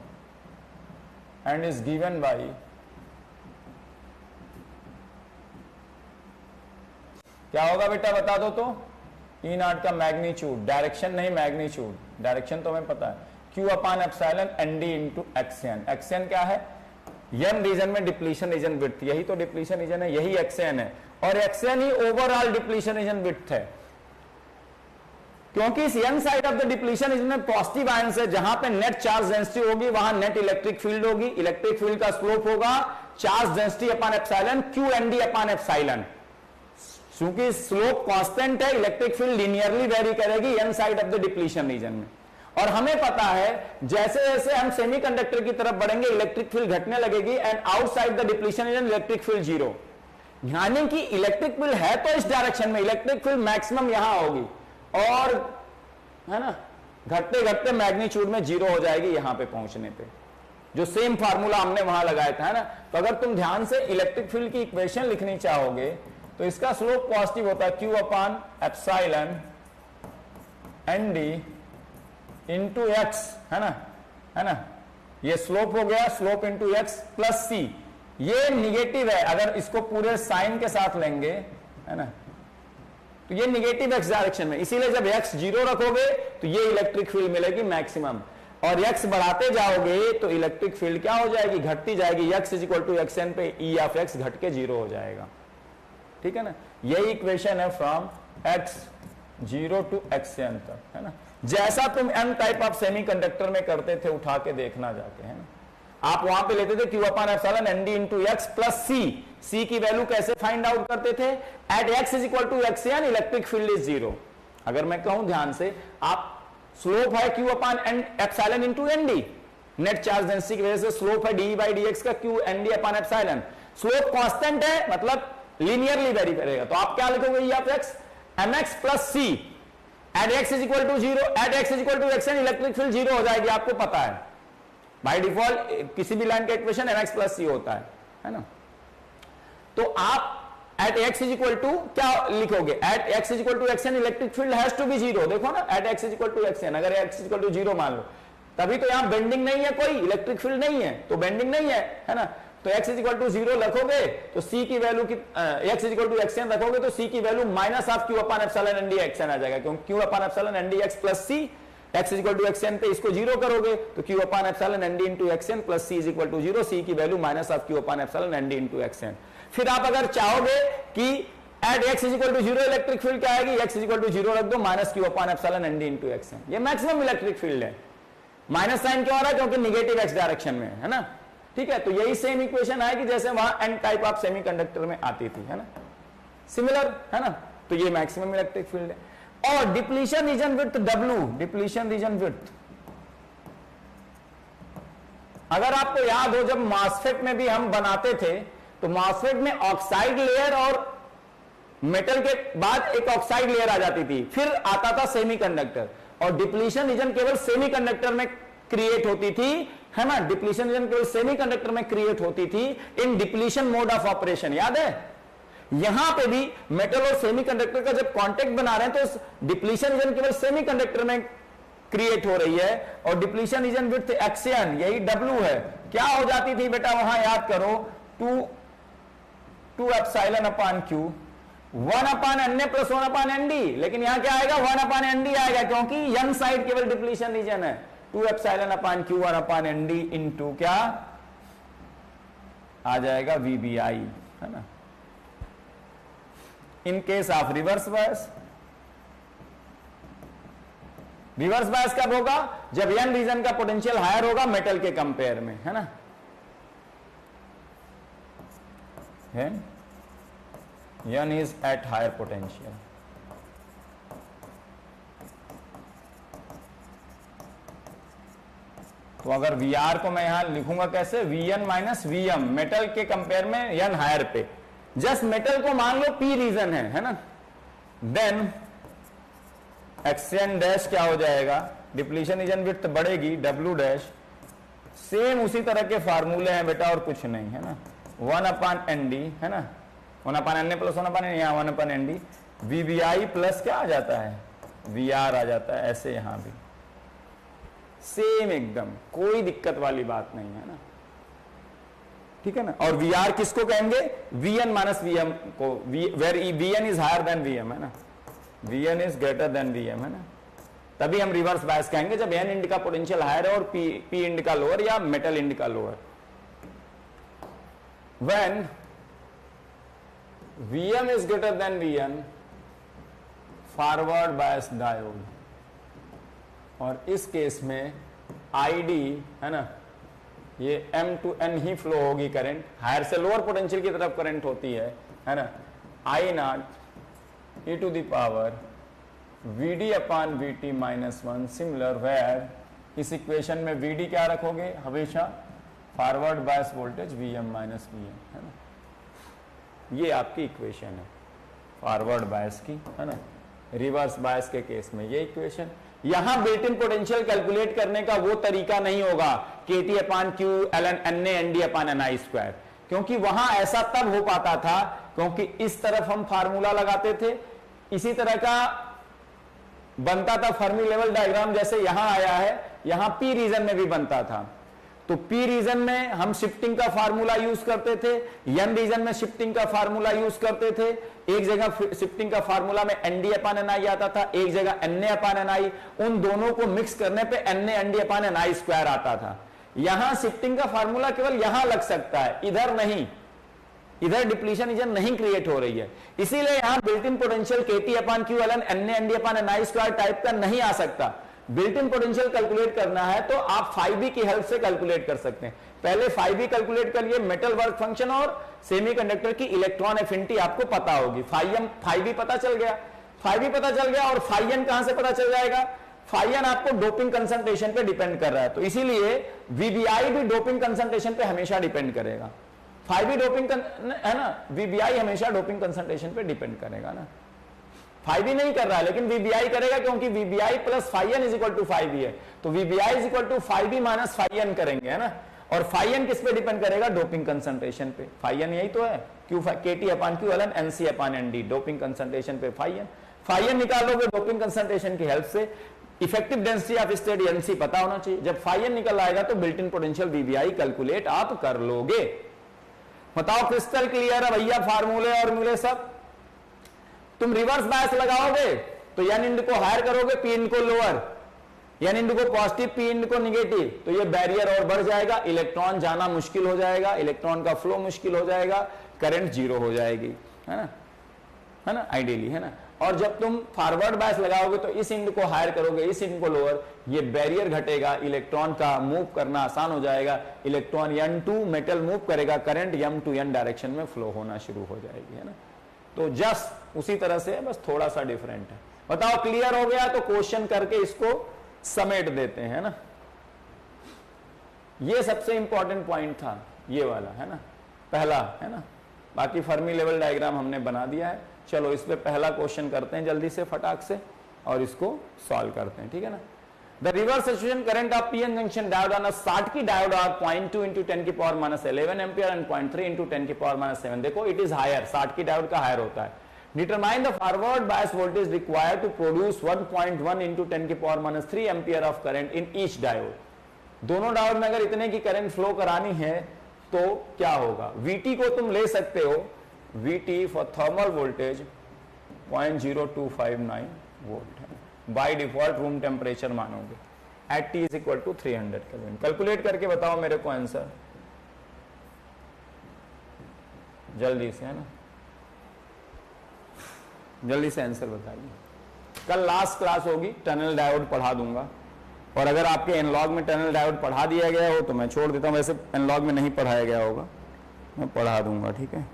and is given by क्या होगा बेटा बता दो तो, E नॉट का मैग्नीट्यूड, डायरेक्शन नहीं मैग्नीट्यूड, डायरेक्शन तो हमें पता है, Q upon epsilon ND into XN। XN क्या है, एन रीजन में डिप्लीशन रीजन विड्थ, यही तो डिप्लीशन रीजन है, यही XN है, और XN ही ओवरऑल डिप्लीशन रीजन विड्थ है, क्योंकि इस n side of the depletion इसमें पॉजिटिव आयंस है, जहां पे नेट चार्ज डेंसिटी होगी वहां नेट इलेक्ट्रिक फील्ड होगी, इलेक्ट्रिक फील्ड का स्लोप होगा charge density upon epsilon QND upon epsilon. क्योंकि स्लोप कांस्टेंट है, इलेक्ट्रिक फील्ड लिनियरली वेरी करेगी n side of the depletion region में। और हमें पता है जैसे जैसे हम सेमीकंडक्टर की तरफ बढ़ेंगे इलेक्ट्रिक फील्ड घटने लगेगी, and outside the depletion reason electric field zero, यानी कि इलेक्ट्रिक फील्ड है तो इस डायरेक्शन में, इलेक्ट्रिक फील्ड मैक्सिमम यहां होगी, और है ना घटते घटते मैग्नीट्यूड में जीरो हो जाएगी यहां पे पहुंचने पे, जो सेम फार्मूला हमने वहां लगाया था, है ना। तो अगर तुम ध्यान से इलेक्ट्रिक फील्ड की इक्वेशन लिखनी चाहोगे तो इसका स्लोप पॉजिटिव होता है Q upon epsilon ND into x, है ना, ये स्लोप हो गया, स्लोप इंटू एक्स प्लस सी, ये निगेटिव है, अगर इसको पूरे साइन के साथ लेंगे, है ना, तो ये निगेटिव एक्स डायरेक्शन में, इसीलिए जब एक्स जीरो रखोगे तो ये इलेक्ट्रिक फील्ड मिलेगी मैक्सिमम, और एक्स बढ़ाते जाओगे तो इलेक्ट्रिक फील्ड क्या हो जाएगी, घटती जाएगी, x is equal to XN पे E ऑफ एक्स घट के जीरो हो जाएगा, ठीक है ना। यही इक्वेशन है फ्रॉम x0 टू XN तक, है ना, जैसा तुम एन टाइप ऑफ सेमीकंडक्टर में करते थे, उठा के देखना जाके, है ना, आप वहां पे लेते थे Q upon epsilon ND into X plus C की वैल्यू कैसे फाइंड आउट करते थे, at x is equal to XN electric field is zero. अगर मैं कहूं ध्यान से, आप स्लोप है Q upon epsilon into ND, net charge density की वजह से स्लोप है डी बाई डी एक्स का Q ND upon epsilon, slope constant है मतलब लीनियरली वेरी करेगा, तो आप क्या लिखोगे E of x mx plus C, at x is equal to zero, at x is equal to x N electric field zero हो जाएगी, आपको पता है बाय डिफॉल्ट किसी भी लाइन का इक्वेशन mx प्लस सी होता है ना। तो आप at x is equal to क्या लिखोगे, at x is equal to x N electric field has to be zero. देखो ना, at x is equal to x N, अगर X is equal to zero मान लो, तभी तो यहां बेंडिंग नहीं है, कोई इलेक्ट्रिक फील्ड नहीं है, तो बेंडिंग नहीं है ना। तो x is equal to zero रखोगे तो c की वैल्यू की x is equal to x N रखोगे तो c की value minus of q upon epsilon N D X N आ जाएगा, क्योंकि q upon epsilon N D X plus c, x is equal to x N पे इसको zero करोगे तो q upon epsilon N D into X N plus c is equal to zero, c की value minus of q upon epsilon N D into X N. फिर आप अगर चाहोगे कि at x is equal to zero electric field क्या आएगी, x is equal to zero रख दो, minus q upon epsilon N D into X N. ये मैक्सिमम इलेक्ट्रिक फील्ड है। माइनस साइन क्यों आ रहा है, क्योंकि निगेटिव x डायरेक्शन में है ना, ठीक है। तो यही सेम इक्वेशन आएगी जैसे वहां एन टाइप ऑफ सेमीकंडक्टर में आती थी, है ना, सिमिलर है ना। तो ये मैक्सिमम इलेक्ट्रिक फील्ड है। और depletion region width W, depletion region width, अगर आपको याद हो जब मॉसफेट में भी हम बनाते थे तो मॉसफेट में ऑक्साइड लेयर और मेटल के बाद एक ऑक्साइड लेयर आ जाती थी, फिर आता था सेमीकंडक्टर, और डिप्लीशन रीजन केवल सेमीकंडक्टर में क्रिएट होती थी, है ना। डिप्लीशन रीजन केवल सेमीकंडक्टर में क्रिएट होती थी इन डिप्लीशन मोड ऑफ ऑपरेशन, याद है। यहां पे भी मेटल और सेमीकंडक्टर का जब कांटेक्ट बना रहे हैं तो डिप्लीशन रीजन केवल सेमीकंडक्टर में क्रिएट हो रही है, और डिप्लीशन रीजन विड्थ एक्सियन यही W है। क्या हो जाती थी बेटा वहां, याद करो, 2 epsilon upon Q 1 upon N A plus 1 upon N d, लेकिन यहां क्या आएगा 1 अपान एन डी आएगा, क्योंकि यन साइड केवल डिप्लीशन रीजन है। 2 epsilon upon Q 1 upon N D into क्या आ जाएगा VBI, है ना। In case of reverse bias, reverse bias कब होगा, जब यन रीजन का पोटेंशियल हायर होगा मेटल के कंपेयर में, है ना। N is at higher potential. तो अगर VR को मैं यहां लिखूंगा कैसे, Vn माइनस Vm, मेटल के कंपेयर में N हायर पे, जस्ट मेटल को मान लो P रीजन है ना, देन एक्सएन डैश क्या हो जाएगा, डिप्लीशन रीजन विड्थ बढ़ेगी W डैश, सेम उसी तरह के फार्मूले हैं बेटा और कुछ नहीं, है ना। 1 अपान एन डी, है ना, 1 upon N A plus 1 upon N, यहां 1 upon N D, VBI plus क्या आ जाता है, VR आ जाता है, ऐसे यहां भी सेम एकदम, कोई दिक्कत वाली बात नहीं है ना, ठीक है ना। और VR किसको कहेंगे, Vn माइनस Vm को, where Vn is higher than Vm, है ना, Vn is greater than Vm, है ना। तभी हम रिवर्स बायस कहेंगे जब N इंड का पोटेंशियल हायर है और P इंड का लोअर या मेटल इंड का lower. When Vm is greater than Vn, forward bias diode, और इस केस में ID, है ना, ये M to N ही फ्लो होगी करंट, हायर से लोअर पोटेंशियल की तरफ करंट होती है ना। I naught e to the power Vd upon Vt minus 1, similar where इस इक्वेशन में Vd क्या रखोगे, हमेशा forward bias voltage Vm minus Vm, है ना। ये आपकी इक्वेशन है फॉरवर्ड बायस की, है ना। रिवर्स बायस के केस में ये इक्वेशन, यहां बिल्ट इन पोटेंशियल कैलकुलेट करने का वो तरीका नहीं होगा KT अपान Q ln Na ND अपान Ni स्क्वायर, क्योंकि वहां ऐसा तब हो पाता था क्योंकि इस तरफ हम फार्मूला लगाते थे, इसी तरह का बनता था फर्मी लेवल डायग्राम जैसे यहां आया है, यहां P रीजन में भी बनता था। तो P रीजन में हम शिफ्टिंग का फार्मूला यूज करते थे, N रीजन में शिफ्टिंग का फार्मूला यूज करते थे। एक जगह शिफ्टिंग का फार्मूला में ND अपान Ni आता था, एक जगह Na अपान Ni, उन दोनों को मिक्स करने पे Na ND अपान Ni स्क्वायर आता था। यहां शिफ्टिंग का फार्मूला केवल यहां लग सकता है, इधर नहीं, इधर डिप्लीशन रीजन नहीं क्रिएट हो रही है, इसीलिए यहां built in potential KT upon Q ln Na ND upon Ni square type का नहीं आ सकता। बिल्ट इन पोटेंशियल कैलकुलेट करना है तो आप फाइव की हेल्प से कैलकुलेट कर सकते हैं। पहले फाइव कैलकुलेट करिए, मेटल वर्क फंक्शन और सेमीकंडक्टर की इलेक्ट्रॉन एफिनिटी आपको पता होगी। फाइव पता चल गया, पता चल गया, और फाइव कहां से पता चल जाएगा, फाइव आपको डोपिंग कंसंट्रेशन पे डिपेंड कर रहा है, तो इसीलिए VBI भी डोपिंग कंसंट्रेशन पे हमेशा डिपेंड करेगा। फाइव डोपिंग है ना, VBI हमेशा डोपिंग कंसंट्रेशन पे डिपेंड करेगा ना। फाइव ही नहीं कर रहा है, लेकिन वीबीआई करेगा क्योंकि V B I plus five N is equal to five ही है, तो V B I is equal to five ही माइनस फाइव एन करेंगे, है ना। और फाइव एन किस पे डिपेंड करेगा? डोपिंग कंसंट्रेशन पे। फाइव एन यही तो है, Q K T upon Q L N N C upon N D, doping concentration पे फाइव एन निकालोगे डोपिंग कंसंट्रेशन की हेल्प से। Effective density of state N C पता होना चाहिए। जब फाइव एन निकल आएगा तो built in potential V B I calculate आप कर लोगे। बताओ क्रिस्टल क्लियर है भैया, फार्मूले और मूले सब। तुम रिवर्स बायस लगाओगे तो एन इंड को हायर करोगे, पी इंड को लोअर, एन इंड को पॉजिटिव, पी इंड को निगेटिव, तो ये बैरियर और बढ़ जाएगा, इलेक्ट्रॉन जाना मुश्किल हो जाएगा, इलेक्ट्रॉन का फ्लो मुश्किल हो जाएगा, करंट जीरो हो जाएगी, है ना आइडियली, है ना। और जब तुम फॉरवर्ड बायस लगाओगे तो इस इंड को हायर करोगे, इस इंड को लोअर, ये बैरियर घटेगा, इलेक्ट्रॉन का मूव करना आसान हो जाएगा, इलेक्ट्रॉन n2 मेटल मूव करेगा, current m to n direction में फ्लो होना शुरू हो जाएगी, है ना। तो जस्ट उसी तरह से, बस थोड़ा सा डिफरेंट है। बताओ क्लियर हो गया? तो क्वेश्चन करके इसको समेट देते हैं, है ना। ये सबसे इंपॉर्टेंट पॉइंट था, ये वाला, है ना, पहला, है ना। बाकी फर्मी लेवल डायग्राम हमने बना दिया है। चलो इस पे पहला क्वेश्चन करते हैं जल्दी से फटाक से और इसको सॉल्व करते हैं, ठीक है ना। The reverse saturation current of PN junction diode on a Schottky diode are 0.2 into 10 की power minus 11 ampere and 0.3 into 10 की पावर माइनस 7। देखो it is higher, Schottky diode का हायर होता है। Determine the forward bias voltage required to produce 1.1 into 10 की power minus 3 ampere of current in each diode. दोनों diode में अगर इतने की करंट फ्लो करानी है तो क्या होगा? VT को तुम ले सकते हो, VT for thermal voltage 0.0259 volt है, बाय डिफॉल्ट रूम टेम्परेचर मानोगे, at T is equal to 300 kelvin. Calculate करके बताओ मेरे को आंसर जल्दी से, है ना, जल्दी से आंसर बताइए। कल लास्ट क्लास होगी, टनल डायोड पढ़ा दूंगा, और अगर आपके एनालॉग में टनल डायोड पढ़ा दिया गया हो तो मैं छोड़ देता हूं, वैसे एनालॉग में नहीं पढ़ाया गया होगा, मैं पढ़ा दूंगा, ठीक है।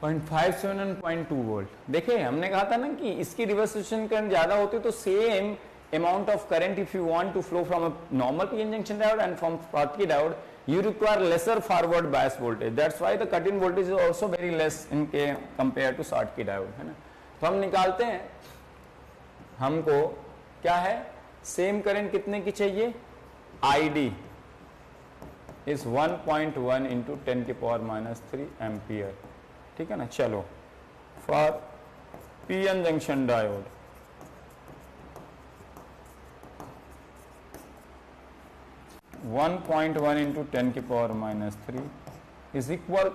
0.57 एंड 0.2 वोल्ट। देखिए हमने कहा था ना कि इसकी रिवर्सिशन करंट ज्यादा होती तो same amount of current if you want to flow from a normal PN junction diode and from Schottky diode, you require lesser forward bias voltage. That's why the cut-in voltage is also very less in compared to Schottky diode, है ना। तो हम निकालते हैं, हमको क्या है, same current कितने की चाहिए, ID is 1.1 into 10 की पावर -3 एम्पियर, ठीक है ना। चलो for PN junction diode 1.1 into 10 की power -3 is equal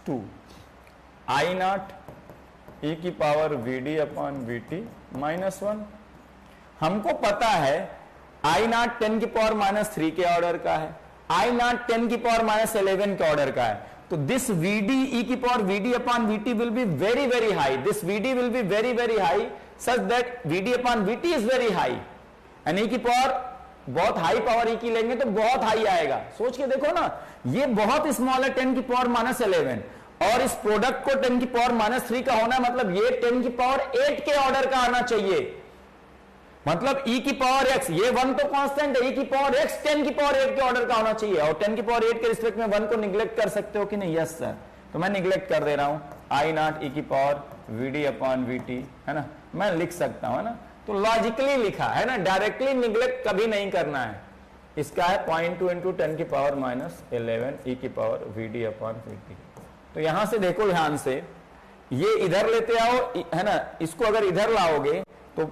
to I naught e की पावर VD अपॉन VT -1। हमको पता है I naught 10 की पावर -3 के ऑर्डर का है, I naught 10 की पावर -11 के ऑर्डर का है। तो दिस VD e की power VD upon VT will be very very high. This VD will be very very high such that VD upon VT is very high and e की power बहुत high power ई की लेंगे तो बहुत high आएगा। सोच के देखो ना, ये बहुत स्मॉल है 10 की पावर -11 और इस प्रोडक्ट को 10 की पावर -3 का होना, मतलब ये 10 की पावर 8 के ऑर्डर का आना चाहिए। मतलब ई की पावर x, ये 1 तो कांस्टेंट है, ई की पावर x 10 की पावर 8 के ऑर्डर का होना चाहिए। और 10 की पावर 8 के रिस्पेक्ट में 1 को निग्लेक्ट कर सकते हो कि नहीं? यस सर, तो मैं निग्लेक्ट कर दे रहा हूं, आई नॉट ई की पावर VD अपॉन VT, है ना, मैं लिख सकता हूं, है ना। तो लॉजिकली लिखा है ना, डायरेक्टली निग्लेक्ट कभी नहीं करना है। इसका है 0.2 इंटू 10 की पावर -11 ई की पावर VD अपॉन VT। तो यहां से देखो ध्यान से, ये इधर लेते आओ, है ना, इसको अगर इधर लाओगे तो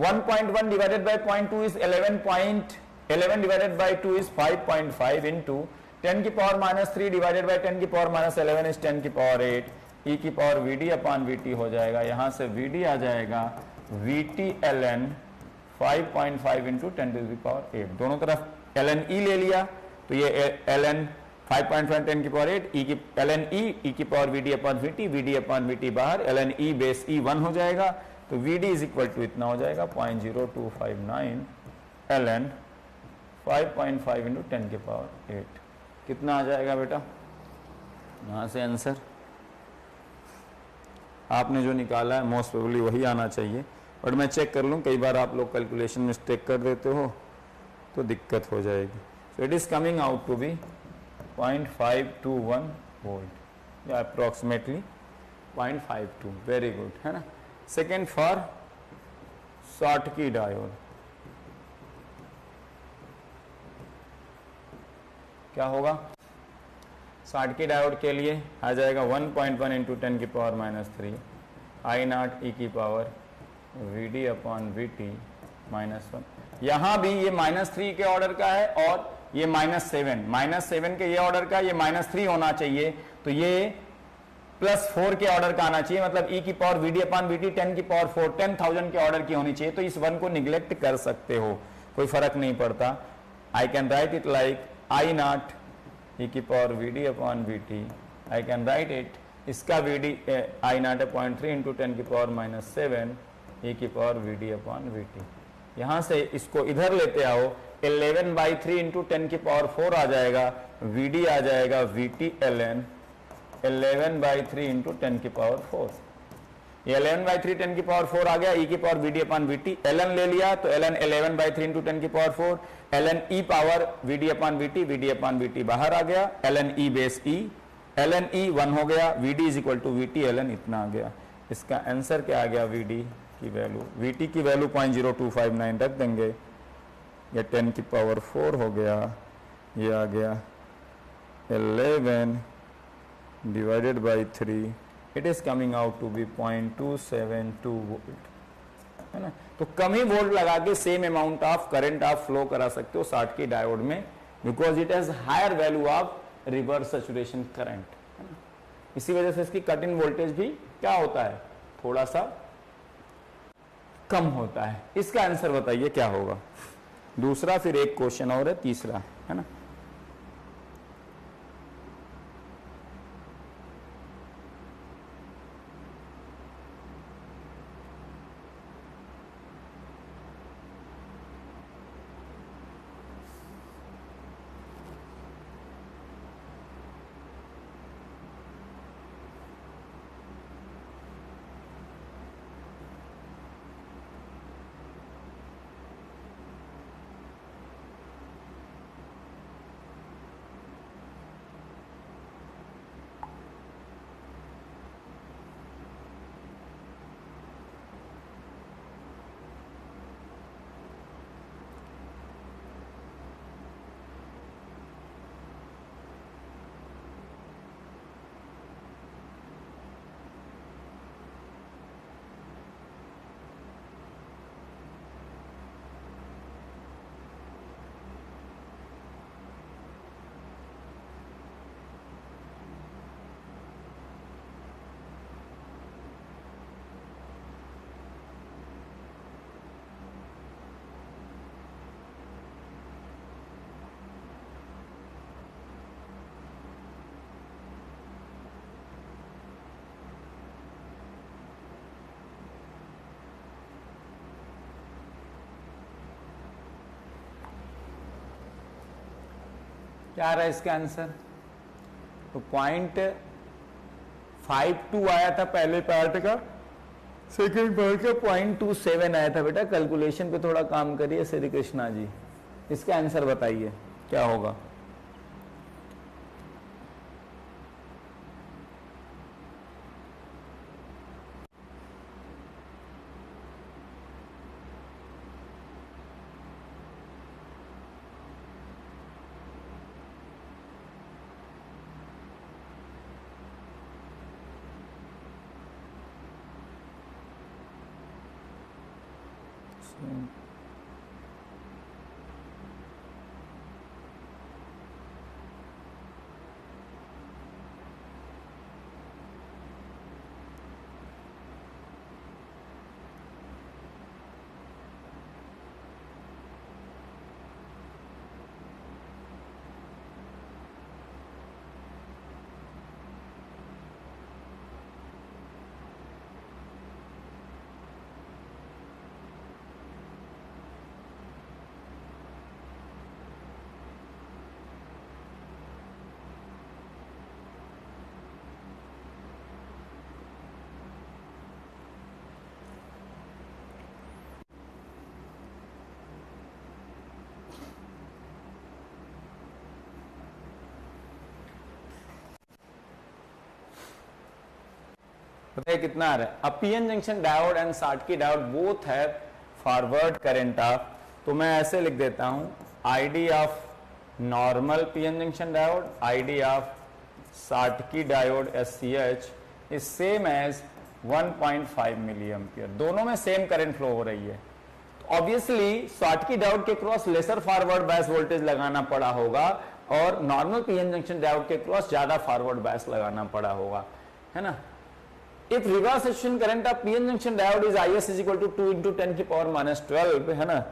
1.1 divided by 0.2 is 11 divided by 2 is 5.5 into 10 की पावर -3 डिवाइडेड बाय 10 की पावर -11 इज 10 की पावर 8 ई की पावर VD अपॉन VT हो जाएगा। यहां से VD आ जाएगा VT ln 5.5 into 10 to the power 8। दोनों तरफ ln E ले लिया तो ये ln 5.5 10 की पावर 8 ई की ln E की power VD upon VT, VD upon VT बाहर, ln E बेस E 1 हो जाएगा। तो VD इज इक्वल टू इतना हो जाएगा 0.0259 ln 5.5 इंटू 10 की पावर 8। कितना आ जाएगा बेटा? यहां से आंसर आपने जो निकाला है मोस्ट प्रोबेबली वही आना चाहिए, बट मैं चेक कर लूँ, कई बार आप लोग कैलकुलेशन मिस्टेक कर देते हो तो दिक्कत हो जाएगी। So it is coming out to be 0.521 volt या अप्रोक्सीमेटली 0.52। वेरी गुड, है ना। सेकेंड फॉर शॉटकी डायोड, क्या होगा? शॉटकी डायोड के लिए आ जाएगा 1.1 इंटू 10 की पावर -3 आई नॉट ई की पावर VD अपॉन VT -1। यहां भी ये -3 के ऑर्डर का है और ये -7 के ये ऑर्डर का, ये -3 होना चाहिए, तो ये +4 के ऑर्डर का आना चाहिए। मतलब ई की पावर VD अपॉन VT 10 की पावर 4 10,000 के ऑर्डर की होनी चाहिए। तो इस 1 को निग्लेक्ट कर सकते हो, कोई फर्क नहीं पड़ता। I can write it like I naught E की power VD upon VT, I can write it, इसका VD आई नॉट 0.3 इंटू 10 की पावर -7 ई की पावर VD अपॉन VT। यहां से इसको इधर लेते आओ, 11/3 इंटू 10 की पावर 4 आ जाएगा, VD आ जाएगा VT ln 11/3 इंटू 10 की पावर 4। ये 11/3 10 की पावर 4 आ गया, ई की power VD upon VT, ln ले लिया तो ln 11/3 इंटू 10 की power 4, ln E power VD upon VT, VD upon VT बाहर आ गया, ln E base E, ln E 1 हो गया, VD is equal to VT ln इतना आ गया। इसका आंसर क्या आ गया? VD की वैल्यू, VT की वैल्यू 0.0259 रख देंगे, ये 10 की पावर 4 हो गया, ये आ गया 11 divided by 3, it is coming out to be 0.272 volt, है ना। तो कम ही वोल्ट लगा के सेम अमाउंट ऑफ करंट आप फ्लो करा सकते हो शॉटकी डायोड में, because it has higher value of reverse saturation current, है ना। इसी वजह से इसकी कट इन वोल्टेज भी क्या होता है, थोड़ा सा कम होता है। इसका आंसर बताइए क्या होगा? दूसरा, फिर एक क्वेश्चन और है, तीसरा, है ना। क्या आ रहा है इसका आंसर? तो 0.52 आया था पहले पार्ट का, सेकेंड पार्ट का 0.27 आया था। बेटा कैलकुलेशन पे थोड़ा काम करिए श्री कृष्णा जी। इसका आंसर बताइए क्या होगा? बताइए कितना आ रहा है? अब PN junction diode and Schottky diode both have forward current of, तो मैं ऐसे लिख देता हूं, ID of normal PN junction diode, ID of Schottky diode SCH is same as 1.5 milli ampere. दोनों में सेम करंट फ्लो हो रही है। तो ऑब्वियसली शॉटकी डायोड के across lesser forward bias voltage लगाना पड़ा होगा और नॉर्मल पीएन जंक्शन डायोड के क्रॉस ज्यादा फॉरवर्ड बायस लगाना पड़ा होगा, है ना। If reverse saturation current of PN junction diode is IS is equal to 2 into 10 की power minus 12, है ना,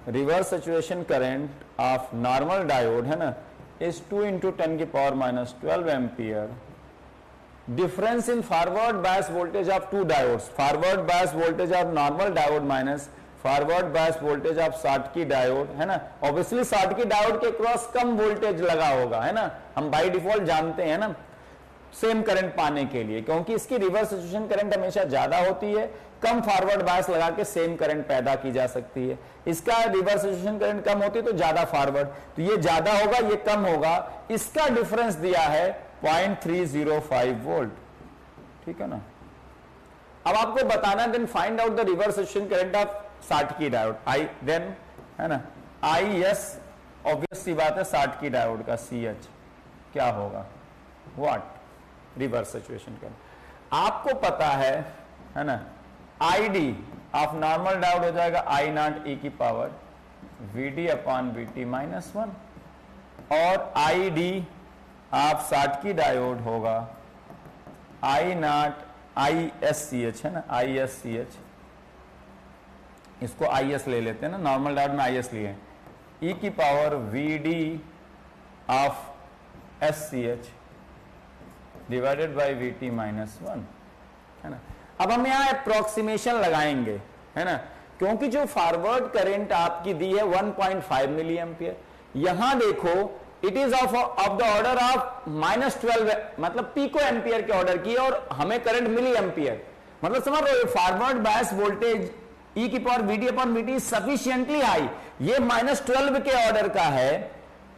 reverse saturation current of normal diode, है ना, is 2 into 10 की power minus 12 ampere. Difference in forward bias voltage of two diodes, forward bias voltage of normal diode minus forward bias voltage of Schottky diode, है ना। Obviously Schottky diode के cross कम voltage लगा होगा, है ना, हम by default जानते हैं ना, सेम करंट पाने के लिए, क्योंकि इसकी रिवर्स सैचुरेशन करंट हमेशा ज्यादा होती है, कम फॉरवर्ड बायस लगा के सेम करंट पैदा की जा सकती है। इसका रिवर्स सैचुरेशन करंट कम होती है तो ज्यादा फॉरवर्ड, तो ये ज्यादा होगा ये कम होगा, इसका डिफरेंस दिया है 0.305 वोल्ट, ठीक है ना। अब आपको बताना, then find out the reverse saturation current of Schottky diode, I then, है ना, IS ऑब्वियस सी बात है शॉटकी डायोड का CH क्या होगा, व्हाट रिवर्स सैचुरेशन करंट। आपको पता है ना, ID ऑफ नॉर्मल डायोड हो जाएगा I0 e की power VD upon VT minus 1 और ID ऑफ शॉटकी डायोड होगा I0 ISCH, है ना, ISCH, इसको IS ले लेते हैं ना, नॉर्मल डायोड में IS लिए, e की power VD of SCH divided by VT minus 1, है ना। अब हम यहां अप्रोक्सीमेशन लगाएंगे, है ना, क्योंकि जो फॉरवर्ड करंट आपकी दी है 1.5 मिली एम्पियर, यहां देखो it is of the order of -12, मतलब पिको एम्पियर के ऑर्डर की, और हमें करंट मिली एम्पियर, मतलब समझ रहे हो, फॉरवर्ड बायस वोल्टेज e की power VD upon VT sufficiently high, ये -12 के ऑर्डर का है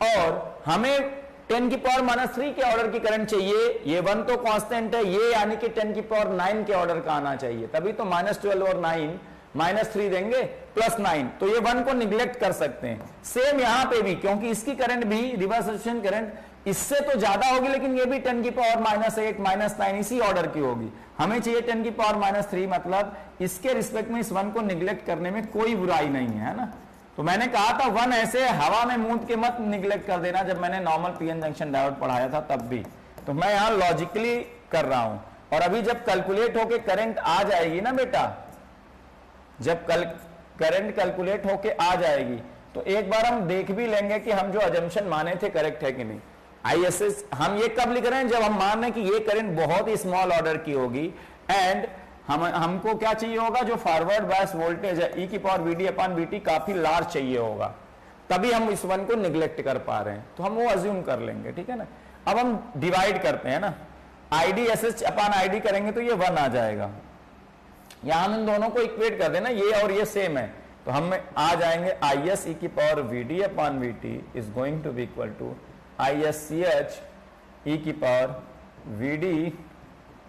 और हमें 10 की पावर -3 के ऑर्डर की करंट चाहिए, ये 1 तो कांस्टेंट है, ये यानी कि 10 की पावर 9 के ऑर्डर का आना चाहिए, तभी तो -12 और 9 -3 देंगे +9, तो ये 1 को निग्लेक्ट कर सकते हैं। सेम यहां पे भी, क्योंकि इसकी करंट भी रिवर्स सैचुरेशन करंट इससे तो ज्यादा होगी, लेकिन ये भी 10 की पावर -8 -9 इसी ऑर्डर की होगी, हमें चाहिए 10 की पावर -3, मतलब इसके रिस्पेक्ट में इस 1 को निग्लेक्ट करने में कोई बुराई नहीं है ना। तो मैंने कहा था 1 ऐसे हवा में मूंद के मत निग्लेक्ट कर देना, जब मैंने नॉर्मल पीएन जंक्शन डायोड पढ़ाया था तब भी, तो मैं यहां लॉजिकली कर रहा हूं। और अभी जब कैलकुलेट होके करंट आ जाएगी ना बेटा, जब करंट कैलकुलेट होके आ जाएगी तो एक बार हम देख भी लेंगे कि हम जो अजम्पशन माने थे करेक्ट है कि नहीं। ISS हम ये कब लिख रहे हैं, जब हम मान रहे हैं कि ये करंट बहुत ही स्मॉल ऑर्डर की होगी एंड हमको क्या चाहिए होगा, जो फॉरवर्ड बायस वोल्टेज है e की पावर VD अपॉन VT काफी लार्ज चाहिए होगा। तभी हम इस 1 को निग्लेक्ट कर पा रहे हैं, तो हम वो अज्यूम कर लेंगे, ठीक है ना। अब हम डिवाइड करते हैं ना, आईडी एसएच अपान आईडी करेंगे तो ये 1 आ जाएगा। यहां हम इन दोनों को इक्वेट कर देना, ये और ये सेम है, तो हम आ जाएंगे आई एस ई की power V D upon V T is going to be equal to I S C H E की power V D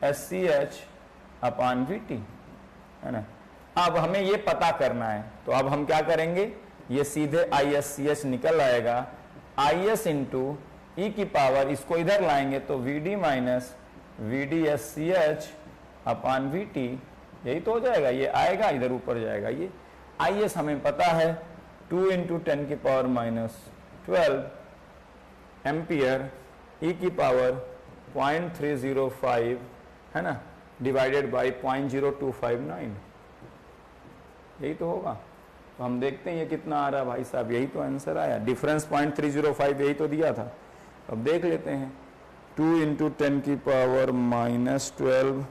S C H upon V T, है ना। अब हमें ये पता करना है, तो अब हम क्या करेंगे, ये सीधे आई एस सी एच निकल आएगा, आई एस इंटू ई की पावर, इसको इधर लाएंगे तो V D minus V D S C H upon V T, यही तो हो जाएगा, ये आएगा इधर ऊपर जाएगा। ये आई एस हमें पता है 2 इंटू 10 की पावर माइनस 12 एम्पियर ई की पावर 0.305, है ना, डिवाइडेड बाई 0.0259, यही तो होगा। तो हम देखते हैं ये कितना आ रहा है भाई साहब, यही तो आंसर आया, डिफरेंस 0.305 यही तो दिया था। अब देख लेते हैं, 2 इंटू 10 की पावर माइनस 12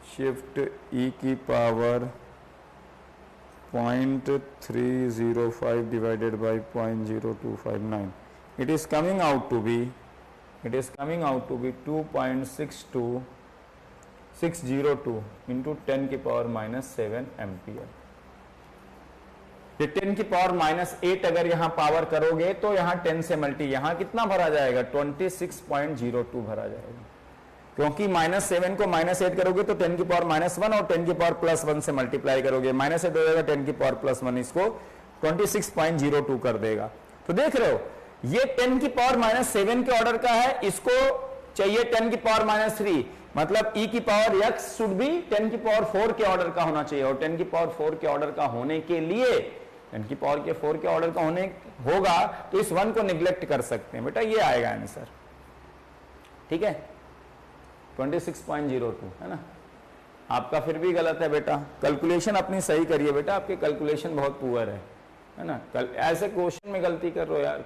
शिफ्ट ई की power 0.305 divided by 0.0259, it is coming out to be 2.62602 into 10 की पावर माइनस 7 एम्पियर। ये 10 की पावर माइनस 8 अगर यहां पावर करोगे तो यहां 10 से मल्टी, यहां कितना भरा जाएगा, 26.02 भरा जाएगा, क्योंकि माइनस 7 को माइनस 8 करोगे तो 10 की पावर माइनस 1 और 10 की पावर प्लस 1 से मल्टीप्लाई करोगे, माइनस 8 हो जाएगा, 10 की पावर प्लस 1 इसको 26.02 कर देगा। तो देख रहे हो, ये 10 की पावर माइनस 7 के ऑर्डर का है, इसको चाहिए 10 की पावर माइनस 3, मतलब e की पावर x शुड बी 10 की पावर 4 के ऑर्डर का होना चाहिए, और 10 की पावर 4 के ऑर्डर का होने के लिए 10 की पावर के 4 के ऑर्डर का होने होगा तो इस 1 को निग्लेक्ट कर सकते हैं, बेटा ये आएगा आंसर, ठीक है, 26.02, है ना। आपका फिर भी गलत है बेटा, कैलकुलेशन अपनी सही करिए बेटा, आपके कैलकुलेशन बहुत पुअर है ना। ऐसे क्वेश्चन में गलती कर रहे हो यार,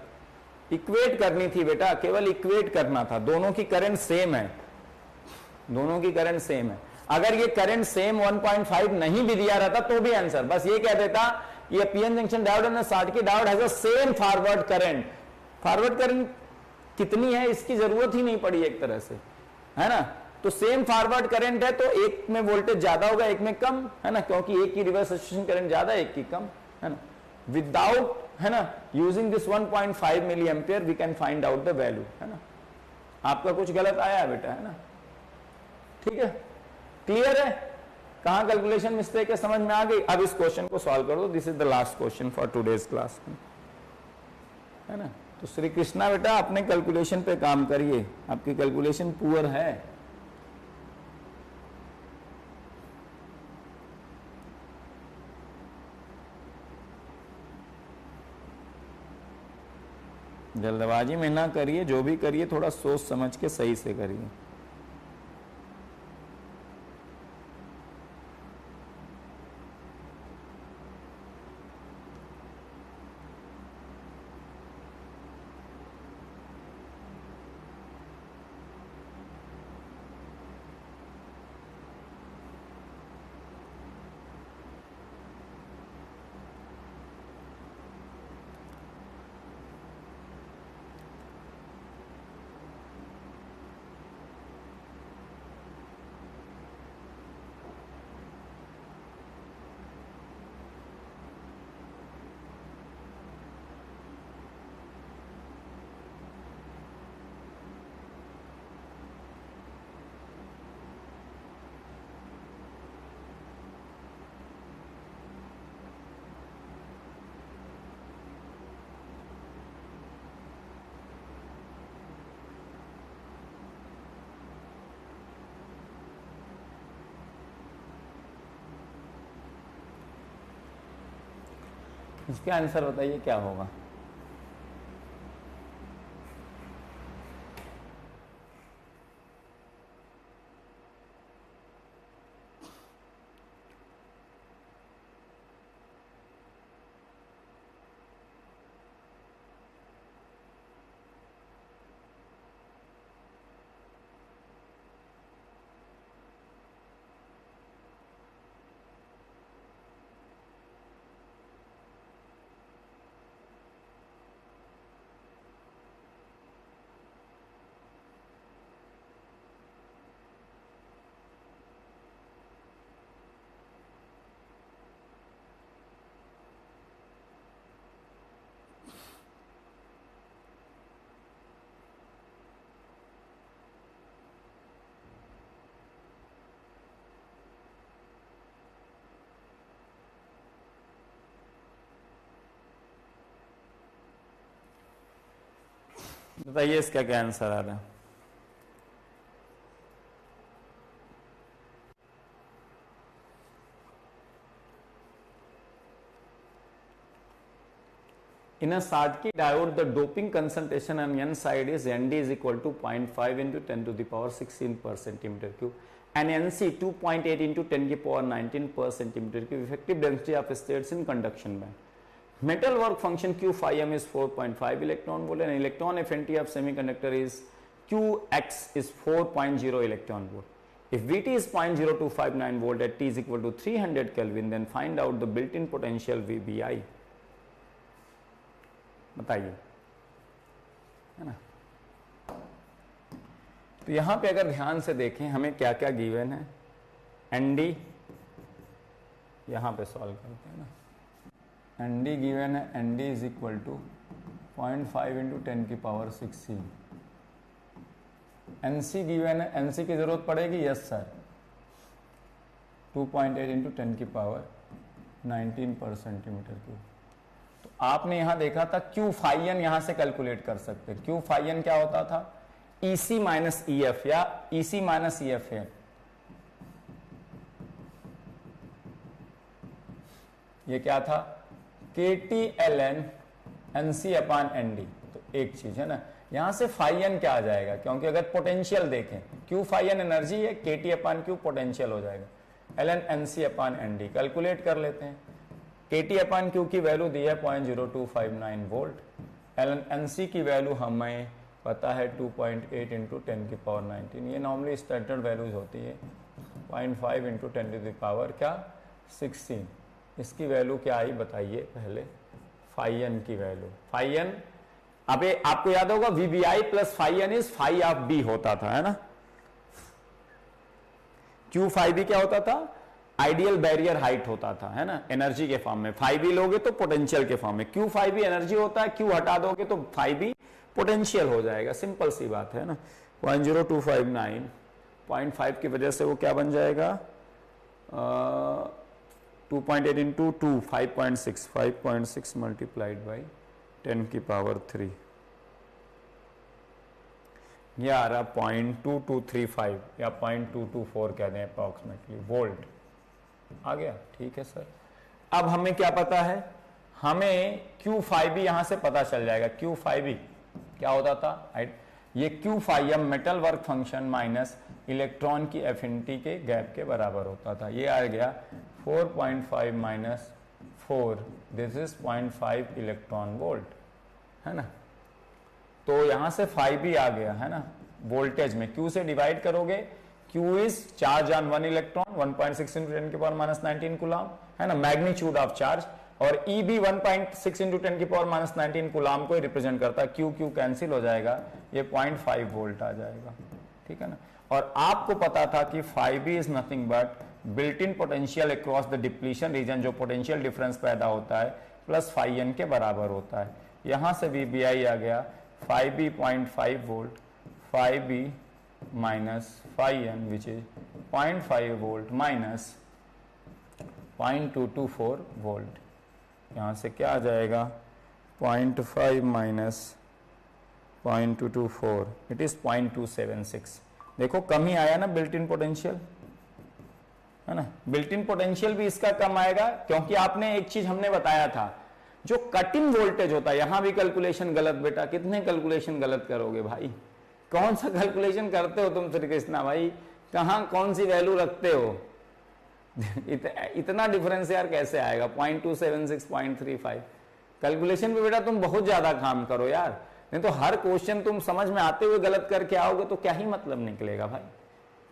इक्वेट करनी थी बेटा, केवल इक्वेट करना था, दोनों की करंट सेम है, दोनों की करंट सेम है। अगर ये करंट सेम 1.5 नहीं भी दिया रहता तो भी आंसर, बस ये कह देता ये पीएन जंक्शन डायोड और Schottky diode has a same forward current. Forward current कितनी है इसकी जरूरत ही नहीं पड़ी एक तरह से, है ना। तो सेम फॉरवर्ड करंट है तो एक में वोल्टेज ज्यादा होगा एक में कम, है ना, क्योंकि एक की रिवर्स सब्स्टिट्यूशन करंट ज्यादा एक की कम, है ना। विदाउट, है ना, using this 1.5 milli ampere we can find out the value, है ना। आपका कुछ गलत आया है बेटा, है ना, ठीक है, क्लियर है, कहां कैलकुलेशन मिस्टेक है, समझ में आ गई। अब इस क्वेश्चन को सॉल्व कर दो, this is the last question for today's class, है ना। तो श्री कृष्णा बेटा अपने कैलकुलेशन पे काम करिए, आपकी कैलकुलेशन पुअर है। जल्दबाजी में ना करिए, जो भी करिए थोड़ा सोच समझ के सही से करिए। इसका आंसर बताइए क्या होगा। बताइए इसका क्या आंसर आ रहा है? In a Schottky diode, the doping concentration on n side is Nd is equal to 0.5 into 10 to the power 16 per centimeter cube, and Nc 2.8 into 10 to the power 19 per centimeter cube. Effective density of states in conduction band. Metal work function Q phi m is 4.5 electron volt, and electron affinity of semiconductor is Qx is 4.0 electron volt. If Vt is 0.0259 volt at T is equal to 300 Kelvin, then find out the built-in potential VBI. बताइए, है ना? तो यहां पे अगर ध्यान से देखें हमें क्या क्या गिवन है, एनडी यहां पे सॉल्व करते हैं ना। एनडी गिवन है, ND is equal to 0.5 into 10 की पावर 16। एनसी गिवन है, एनसी की जरूरत पड़ेगी, यस सर, 2.8 इंटू 10 की पावर 19 पर सेंटीमीटर क्यूब। तो आपने यहां देखा था क्यू फाई एन यहां से कैलकुलेट कर सकते हैं। क्यू फाई एन क्या होता था? ईसी माइनस ईएफ या ईसी माइनस ईएफ है। ये क्या था? K T L N N C upon N D. तो एक चीज है ना, यहां से फाई एन क्या आ जाएगा, क्योंकि अगर पोटेंशियल देखें क्यू फाई एन एनर्जी है, के टी अपान क्यू पोटेंशियल हो जाएगा, L N N C upon N D. Calculate कर लेते हैं। के टी अपान क्यू की वैल्यू दी है 0.0259 वोल्ट, एल एन एन सी की वैल्यू हमें पता है 2.8 इंटू 10 की पावर 19। ये नॉर्मली स्टैंडर्ड वैल्यूज होती है, 0.5 इंटू 10 टू द पावर क्या 16। इसकी वैल्यू क्या आई बताइए पहले, फाई एन की वैल्यू। फाई एन अब आपको याद होगा VBI plus phi N is phi of B होता था, है ना। क्यू फाई बी क्या होता था? आइडियल बैरियर हाइट होता था, है ना, एनर्जी के फॉर्म में। फाई बी लोगे तो पोटेंशियल के फॉर्म में। क्यू फाई बी एनर्जी होता है, क्यू हटा दोगे तो फाई बी पोटेंशियल हो जाएगा। सिंपल सी बात है ना। 0.0259 0.5 की वजह से वो क्या बन जाएगा, 2.8 इंटू 2 5.6 मल्टीप्लाइड बाई 10 की पावर 3, ये आ रहा 0.2235 या 0.224 कह दें अप्रॉक्सीमेटली वोल्ट आ गया। ठीक है सर। अब हमें क्या पता है, हमें क्यू फाई बी यहां से पता चल जाएगा। क्यू फाई बी क्या होता था? ये Q phi M metal work function minus electron की एफिनिटी के गैप के बराबर होता था। ये आ गया 4.5 minus 4, this is 0.5 electron volt, है ना। तो यहां से फाई बी आ गया, है ना। वोल्टेज में क्यू से डिवाइड करोगे, Q is charge on 1 electron, 1.6 into 10 की पावर माइनस 19 कूलाम, है ना, मैग्नीट्यूड ऑफ चार्ज। और ई बी 1.6 इंटू 10 की पावर माइनस 19 कूलाम को रिप्रेजेंट करता है। क्यू क्यू कैंसिल हो जाएगा, ये 0.5 वोल्ट आ जाएगा, ठीक है ना। और आपको पता था कि phi B is nothing but built in potential across the depletion region, जो पोटेंशियल डिफरेंस पैदा होता है, प्लस फाई एन के बराबर होता है। यहां से वीबीआई आ गया phi B 0.5 volt, phi B minus phi N which is 0.5 volt minus 0.224 volt. यहां से क्या आ जाएगा 0.5 माइनस 0.224, इट इज 0.276। देखो कम ही आया ना बिल्ट इन पोटेंशियल, है ना। बिल्ट इन पोटेंशियल भी इसका कम आएगा, क्योंकि आपने एक चीज हमने बताया था, जो कट इन वोल्टेज होता है। यहां भी कैलकुलेशन गलत बेटा, कितने कैलकुलेशन गलत करोगे भाई, कौन सा कैलकुलेशन करते हो तुम श्री कृष्णा भाई, कहां कौन सी वैल्यू रखते हो? इतना डिफरेंस यार कैसे आएगा? 0.276 0.35 कैलकुलेशन पे बेटा तुम बहुत ज्यादा काम करो यार, नहीं तो हर क्वेश्चन तुम समझ में आते हुए गलत करके आओगे तो क्या ही मतलब निकलेगा भाई।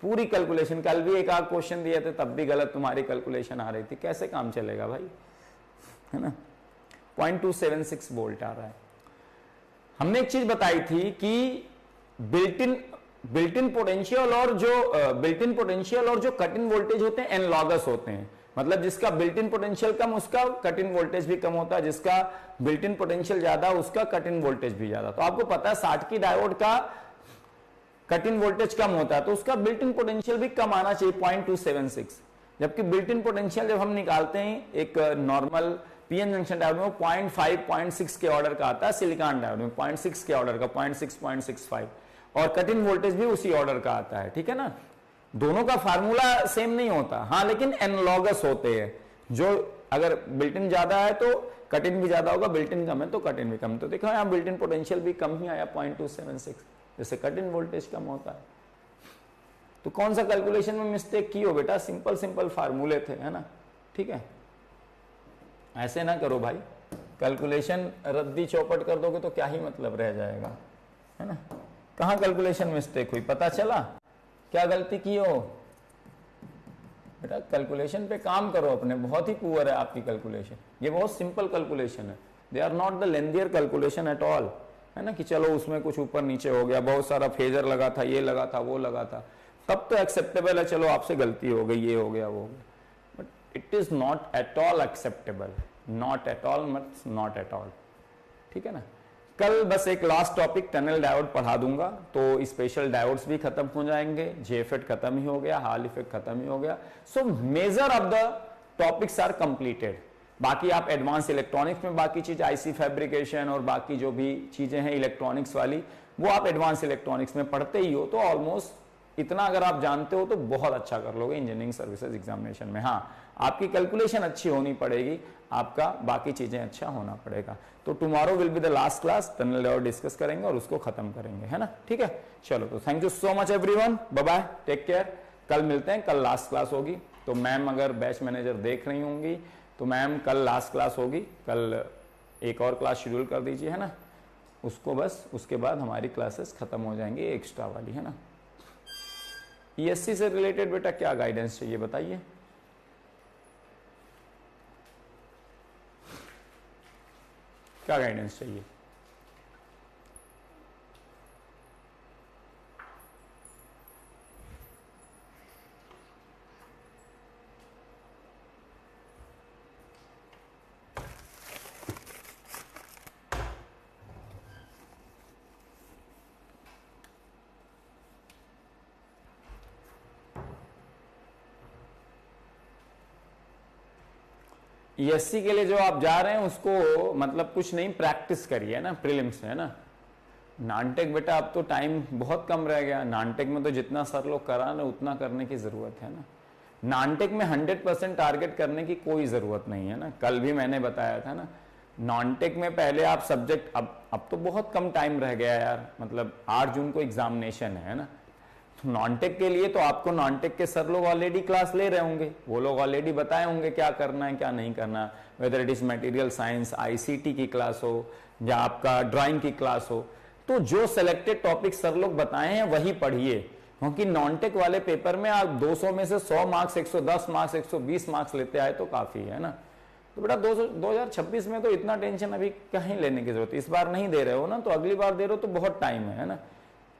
पूरी कैलकुलेशन, कल भी एक आध क्वेश्चन दिए थे तब भी गलत तुम्हारी कैलकुलेशन आ रही थी, कैसे काम चलेगा भाई, है ना। 0.276 वोल्ट आ रहा है। हमने एक चीज बताई थी कि बिल्ट इन पोटेंशियल और जो कट इन वोल्टेज होते हैं एनालॉगस होते हैं। मतलब जिसका बिल्ट इन पोटेंशियल कम उसका कट इन वोल्टेज भी कम होता है, जिसका बिल्ट इन पोटेंशियल ज्यादा उसका कट इन वोल्टेज भी ज्यादा। तो आपको पता है Schottky डायोड का कट इन वोल्टेज कम होता है तो उसका बिल्ट इन पोटेंशियल भी कम आना चाहिए 0.276। जबकि बिल्ट इन पोटेंशियल जब हम निकालते हैं एक नॉर्मल पीएन जंक्शन डायोड में 0.5 0.6 के ऑर्डर का आता है, सिलिकॉन डायोड में 0.6 के ऑर्डर का 0.6 0.65, और कट इन वोल्टेज भी उसी ऑर्डर का आता है, ठीक है ना। दोनों का फार्मूला सेम नहीं होता, हाँ, लेकिन एनालॉगस होते हैं। जो अगर बिल्ट इन ज्यादा है तो कट इन भी ज्यादा होगा, बिल्ट इन कम है तो कट इन भी कम। तो देखो यहाँ बिल्ट इन पोटेंशियल भी कम ही आया 0.276, जैसे कट इन वोल्टेज कम होता है। तो कौन सा कैलकुलेशन में मिस्टेक की हो बेटा? सिंपल सिंपल फार्मूले थे, है ना, ठीक है। ऐसे ना करो भाई, कैलकुलेशन रद्दी चौपट कर दोगे तो क्या ही मतलब रह जाएगा, है ना। कहाँ कैलकुलेशन मिस्टेक हुई, पता चला क्या गलती की हो? बेटा कैलकुलेशन पे काम करो अपने, बहुत ही पुअर है आपकी कैलकुलेशन। ये बहुत सिंपल कैलकुलेशन है, they are not the lengthier calculation at all, है ना, कि चलो उसमें कुछ ऊपर नीचे हो गया, बहुत सारा फेजर लगा था, ये लगा था, वो लगा था, तब तो एक्सेप्टेबल है, चलो आपसे गलती हो गई, ये हो गया, वो हो गया। But it is not at all acceptable, not at all, मत नॉट एट ऑल, ठीक है ना। कल बस एक लास्ट टॉपिक टनल डायोड पढ़ा दूंगा, तो स्पेशल डायोड्स भी खत्म हो जाएंगे, जेफेट खत्म ही हो गया, हॉल इफेक्ट खत्म ही हो गया। So major of the topics are completed. बाकी आप एडवांस इलेक्ट्रॉनिक्स में बाकी चीज, आईसी फैब्रिकेशन और बाकी जो भी चीजें हैं इलेक्ट्रॉनिक्स वाली, वो आप एडवांस इलेक्ट्रॉनिक्स में पढ़ते ही हो, तो ऑलमोस्ट इतना अगर आप जानते हो तो बहुत अच्छा कर लोगे इंजीनियरिंग सर्विसेज एग्जामिनेशन में। हाँ, आपकी कैलकुलेशन अच्छी होनी पड़ेगी, आपका बाकी चीजें अच्छा होना पड़ेगा। तो tomorrow will be the last class, tunnel diode discuss करेंगे और उसको खत्म करेंगे, है ना, ठीक है। चलो, तो thank you so much everyone, bye bye, take care. कल मिलते हैं, कल लास्ट क्लास होगी। तो मैम अगर बैच मैनेजर देख रही होंगी तो मैम कल लास्ट क्लास होगी, कल एक और क्लास शेड्यूल कर दीजिए, है ना, उसको बस, उसके बाद हमारी क्लासेस खत्म हो जाएंगी एक्स्ट्रा वाली, है ना। ईएससी से रिलेटेड बेटा क्या गाइडेंस चाहिए बताइए? क्या गाइडेंस चाहिए? ईएससी के लिए जो आप जा रहे हैं उसको मतलब कुछ नहीं, प्रैक्टिस करिए ना प्रीलिम्स में, है ना। नॉनटेक बेटा अब तो टाइम बहुत कम रह गया, नॉनटेक में तो जितना सर लोग करा ना उतना करने की जरूरत है ना। नॉनटेक में 100% टारगेट करने की कोई जरूरत नहीं है ना, कल भी मैंने बताया था ना। नॉनटेक में पहले आप सब्जेक्ट, अब तो बहुत कम टाइम रह गया यार, मतलब 8 जून को एग्जामिनेशन है ना। नॉनटेक के लिए तो आपको नॉनटेक के सर लोग ऑलरेडी क्लास ले रहे होंगे, वो लोग ऑलरेडी बताए होंगे क्या करना है क्या नहीं करना, whether it is material science, ICT की क्लास हो या आपका ड्राइंग की क्लास हो। तो जो सिलेक्टेड टॉपिक सर लोग बताए हैं वही पढ़िए, क्योंकि नॉनटेक वाले पेपर में आप 200 में से 100 मार्क्स, 110 मार्क्स, 120 मार्क्स लेते आए तो काफी है ना। तो बेटा 2026 में तो इतना टेंशन अभी कहीं लेने की जरूरत है, इस बार नहीं दे रहे हो ना तो अगली बार दे रहे हो तो बहुत टाइम है ना।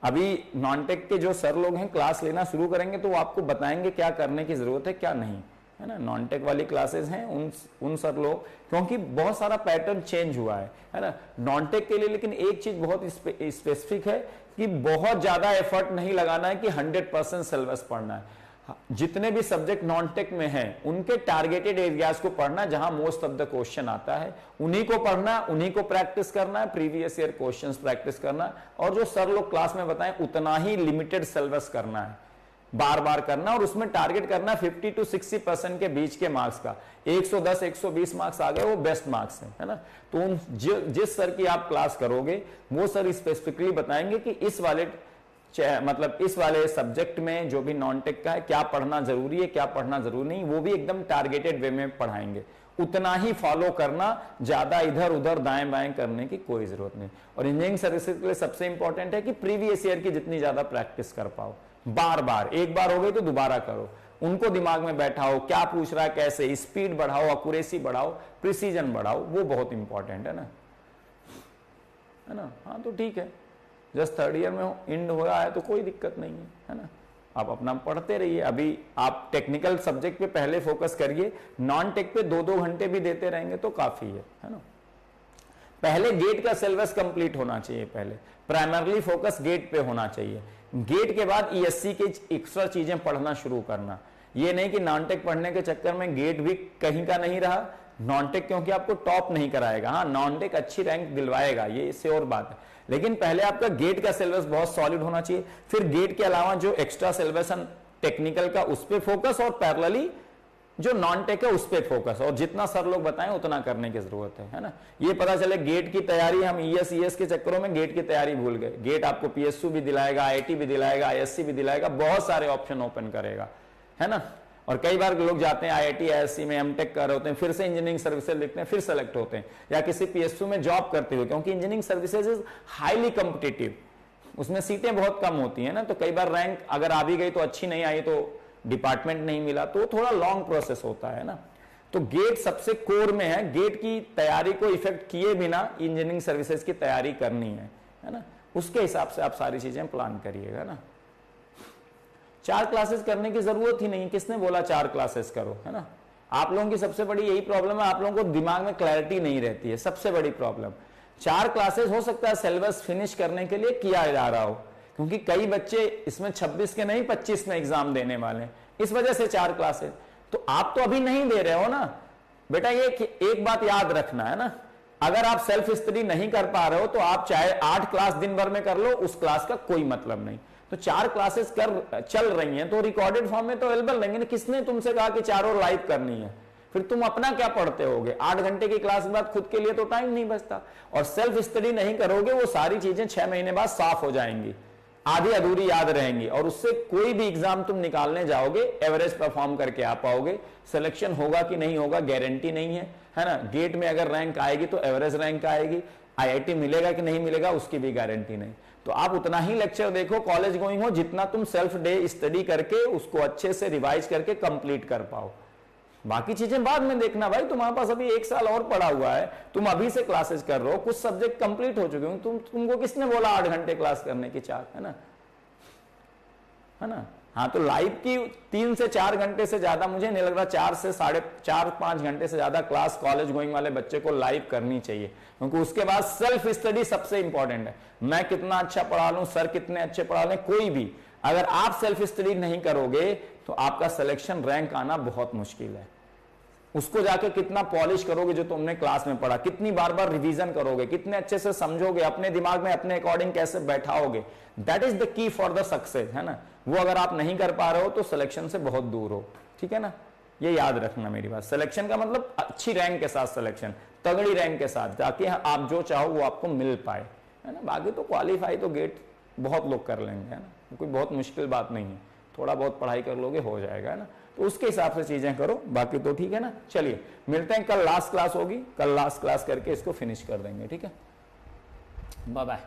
अभी नॉनटेक के जो सर लोग हैं क्लास लेना शुरू करेंगे तो वो आपको बताएंगे क्या करने की जरूरत है क्या नहीं, है ना। नॉनटेक वाली क्लासेस हैं उन सर लोग, क्योंकि बहुत सारा पैटर्न चेंज हुआ है ना नॉनटेक के लिए। लेकिन एक चीज बहुत स्पेसिफिक है कि बहुत ज्यादा एफर्ट नहीं लगाना है कि 100% सिलेबस पढ़ना है। जितने भी सब्जेक्ट नॉनटेक में हैं उनके टारगेटेड एरियाज को पढ़ना, जहां मोस्ट ऑफ द क्वेश्चन आता है उन्हीं को पढ़ना, उन्हीं को प्रैक्टिस करना है, प्रीवियस ईयर क्वेश्चंस प्रैक्टिस करना, और जो सर लोग क्लास में बताएं उतना ही लिमिटेड सिलेबस करना है, बार बार करना, और उसमें टारगेट करना 50 to 60% के बीच के मार्क्स का। 110 120 मार्क्स आ गए वो बेस्ट मार्क्स है ना। तो जिस सर की आप क्लास करोगे वो सर स्पेसिफिकली बताएंगे कि इस वाले सब्जेक्ट में जो भी नॉनटेक का है क्या पढ़ना जरूरी है क्या पढ़ना जरूरी नहीं, वो भी एकदम टारगेटेड वे में पढ़ाएंगे। उतना ही फॉलो करना, ज्यादा इधर उधर दाएं बाएं करने की कोई जरूरत नहीं। और इंजीनियरिंग सर्विसेज के लिए सबसे इंपॉर्टेंट है कि प्रीवियस ईयर की जितनी ज्यादा प्रैक्टिस कर पाओ, बार बार, एक बार हो गई तो दोबारा करो, उनको दिमाग में बैठाओ क्या पूछ रहा है, कैसे, स्पीड बढ़ाओ, एक्यूरेसी बढ़ाओ, प्रिसीजन बढ़ाओ, वो बहुत इंपॉर्टेंट है ना। हाँ तो ठीक है, जस्ट थर्ड ईयर में इंड हो रहा है तो कोई दिक्कत नहीं है ना। आप अपना पढ़ते रहिए। अभी आप टेक्निकल सब्जेक्ट पे पहले फोकस करिए, नॉन टेक पे 2-2 घंटे भी देते रहेंगे तो काफी है ना। पहले गेट का सिलेबस कंप्लीट होना चाहिए, पहले प्राइमरली फोकस गेट पे होना चाहिए। गेट के बाद ईएससी के एक्स्ट्रा चीजें पढ़ना शुरू करना। ये नहीं कि नॉन टेक पढ़ने के चक्कर में गेट भी कहीं का नहीं रहा, नॉन टेक क्योंकि आपको टॉप नहीं कराएगा, हाँ नॉन टेक अच्छी रैंक दिलवाएगा, ये इससे और बात है, लेकिन पहले आपका गेट का सिलेबस बहुत सॉलिड होना चाहिए, फिर गेट के अलावा जो एक्स्ट्रा सिलेबस टेक्निकल का उस पर फोकस, और पैरेलली जो नॉन टेक है उस पर फोकस, और जितना सर लोग बताएं उतना करने की जरूरत है ना। ये पता चले गेट की तैयारी हम ईएस के चक्करों में गेट की तैयारी भूल गए। गेट आपको पीएसयू भी दिलाएगा, आईआईटी भी दिलाएगा, आईएससी भी दिलाएगा, बहुत सारे ऑप्शन ओपन करेगा, है ना। और कई बार लोग जाते हैं आईआईटी आईएससी में एमटेक कर रहे होते हैं, फिर से इंजीनियरिंग सर्विसेज लिखते हैं, फिर सेलेक्ट होते हैं, या किसी पीएसयू में जॉब करते हुए, क्योंकि engineering services is highly competitive, उसमें सीटें बहुत कम होती है ना, तो कई बार रैंक अगर आ भी गई तो अच्छी नहीं आई तो डिपार्टमेंट नहीं मिला, तो थोड़ा लॉन्ग प्रोसेस होता है ना। तो गेट सबसे कोर में है, गेट की तैयारी को इफेक्ट किए बिना इंजीनियरिंग सर्विसेज की तैयारी करनी है ना, उसके हिसाब से आप सारी चीजें प्लान करिएगा ना। 4 क्लासेस करने की जरूरत ही नहीं, किसने बोला 4 क्लासेस करो, है ना। आप लोगों की सबसे बड़ी यही प्रॉब्लम है, आप लोगों को दिमाग में क्लैरिटी नहीं रहती है, सबसे बड़ी प्रॉब्लम। 4 क्लासेस हो सकता है सिलेबस फिनिश करने के लिए किया जा रहा हो, क्योंकि कई बच्चे इसमें 26 के नहीं 25 में एग्जाम देने वाले हैं, इस वजह से 4 क्लासेस। तो आप तो अभी नहीं दे रहे हो ना बेटा, ये एक बात याद रखना है ना, अगर आप सेल्फ स्टडी नहीं कर पा रहे हो तो आप चाहे 8 क्लास दिन भर में कर लो, उस क्लास का कोई मतलब नहीं। तो 4 क्लासेस चल रही हैं तो रिकॉर्डेड फॉर्म में तो अवेलेबल रहेंगे ना, किसने तुमसे कहा कि 4 और लाइव करनी है, फिर तुम अपना क्या पढ़ते होगे। 8 घंटे की क्लास के बाद खुद के लिए तो टाइम नहीं बचता, और सेल्फ स्टडी नहीं करोगे वो सारी चीजें 6 महीने बाद साफ हो जाएंगी, आधी अधूरी याद रहेंगी, और उससे कोई भी एग्जाम तुम निकालने जाओगे एवरेज परफॉर्म करके आ पाओगे। सिलेक्शन होगा कि नहीं होगा गारंटी नहीं है ना। गेट में अगर रैंक आएगी तो एवरेज रैंक आएगी, आईआईटी मिलेगा कि नहीं मिलेगा उसकी भी गारंटी नहीं। तो आप उतना ही लेक्चर देखो कॉलेज गोइंग हो जितना तुम सेल्फ डे स्टडी करके उसको अच्छे से रिवाइज करके कंप्लीट कर पाओ, बाकी चीजें बाद में देखना। भाई तुम्हारे पास अभी 1 साल और पड़ा हुआ है, तुम अभी से क्लासेस कर रहे हो, कुछ सब्जेक्ट कंप्लीट हो चुके हो, तुमको किसने बोला 8 घंटे क्लास करने की 4, है ना। हाँ तो लाइव की 3 से 4 घंटे से ज्यादा मुझे नहीं लग रहा, 4 से 4.5 घंटे से ज्यादा क्लास कॉलेज गोइंग वाले बच्चे को लाइव करनी चाहिए, क्योंकि उसके बाद सेल्फ स्टडी सबसे इंपॉर्टेंट है। मैं कितना अच्छा पढ़ा लूं, सर कितने अच्छे पढ़ा लें, कोई भी अगर आप सेल्फ स्टडी नहीं करोगे तो आपका सिलेक्शन रैंक आना बहुत मुश्किल है। उसको जाके कितना पॉलिश करोगे जो तुमने क्लास में पढ़ा, कितनी बार बार रिवीजन करोगे, कितने अच्छे से समझोगे, अपने दिमाग में अपने अकॉर्डिंग कैसे बैठाओगे, that is the key for the success, है ना। वो अगर आप नहीं कर पा रहे हो तो सिलेक्शन से बहुत दूर हो, ठीक है ना। ये याद रखना मेरी बात, सिलेक्शन का मतलब अच्छी रैंक के साथ सिलेक्शन, तगड़ी रैंक के साथ, ताकि आप जो चाहो वो आपको मिल पाए, है ना। बाकी तो क्वालिफाई तो गेट बहुत लोग कर लेंगे, है ना, कोई बहुत मुश्किल बात नहीं है, थोड़ा बहुत पढ़ाई कर लोगे हो जाएगा, है ना। तो उसके हिसाब से चीजें करो, बाकी तो ठीक है ना। चलिए मिलते हैं, कल लास्ट क्लास होगी, कल लास्ट क्लास करके इसको फिनिश कर देंगे, ठीक है। Bye bye.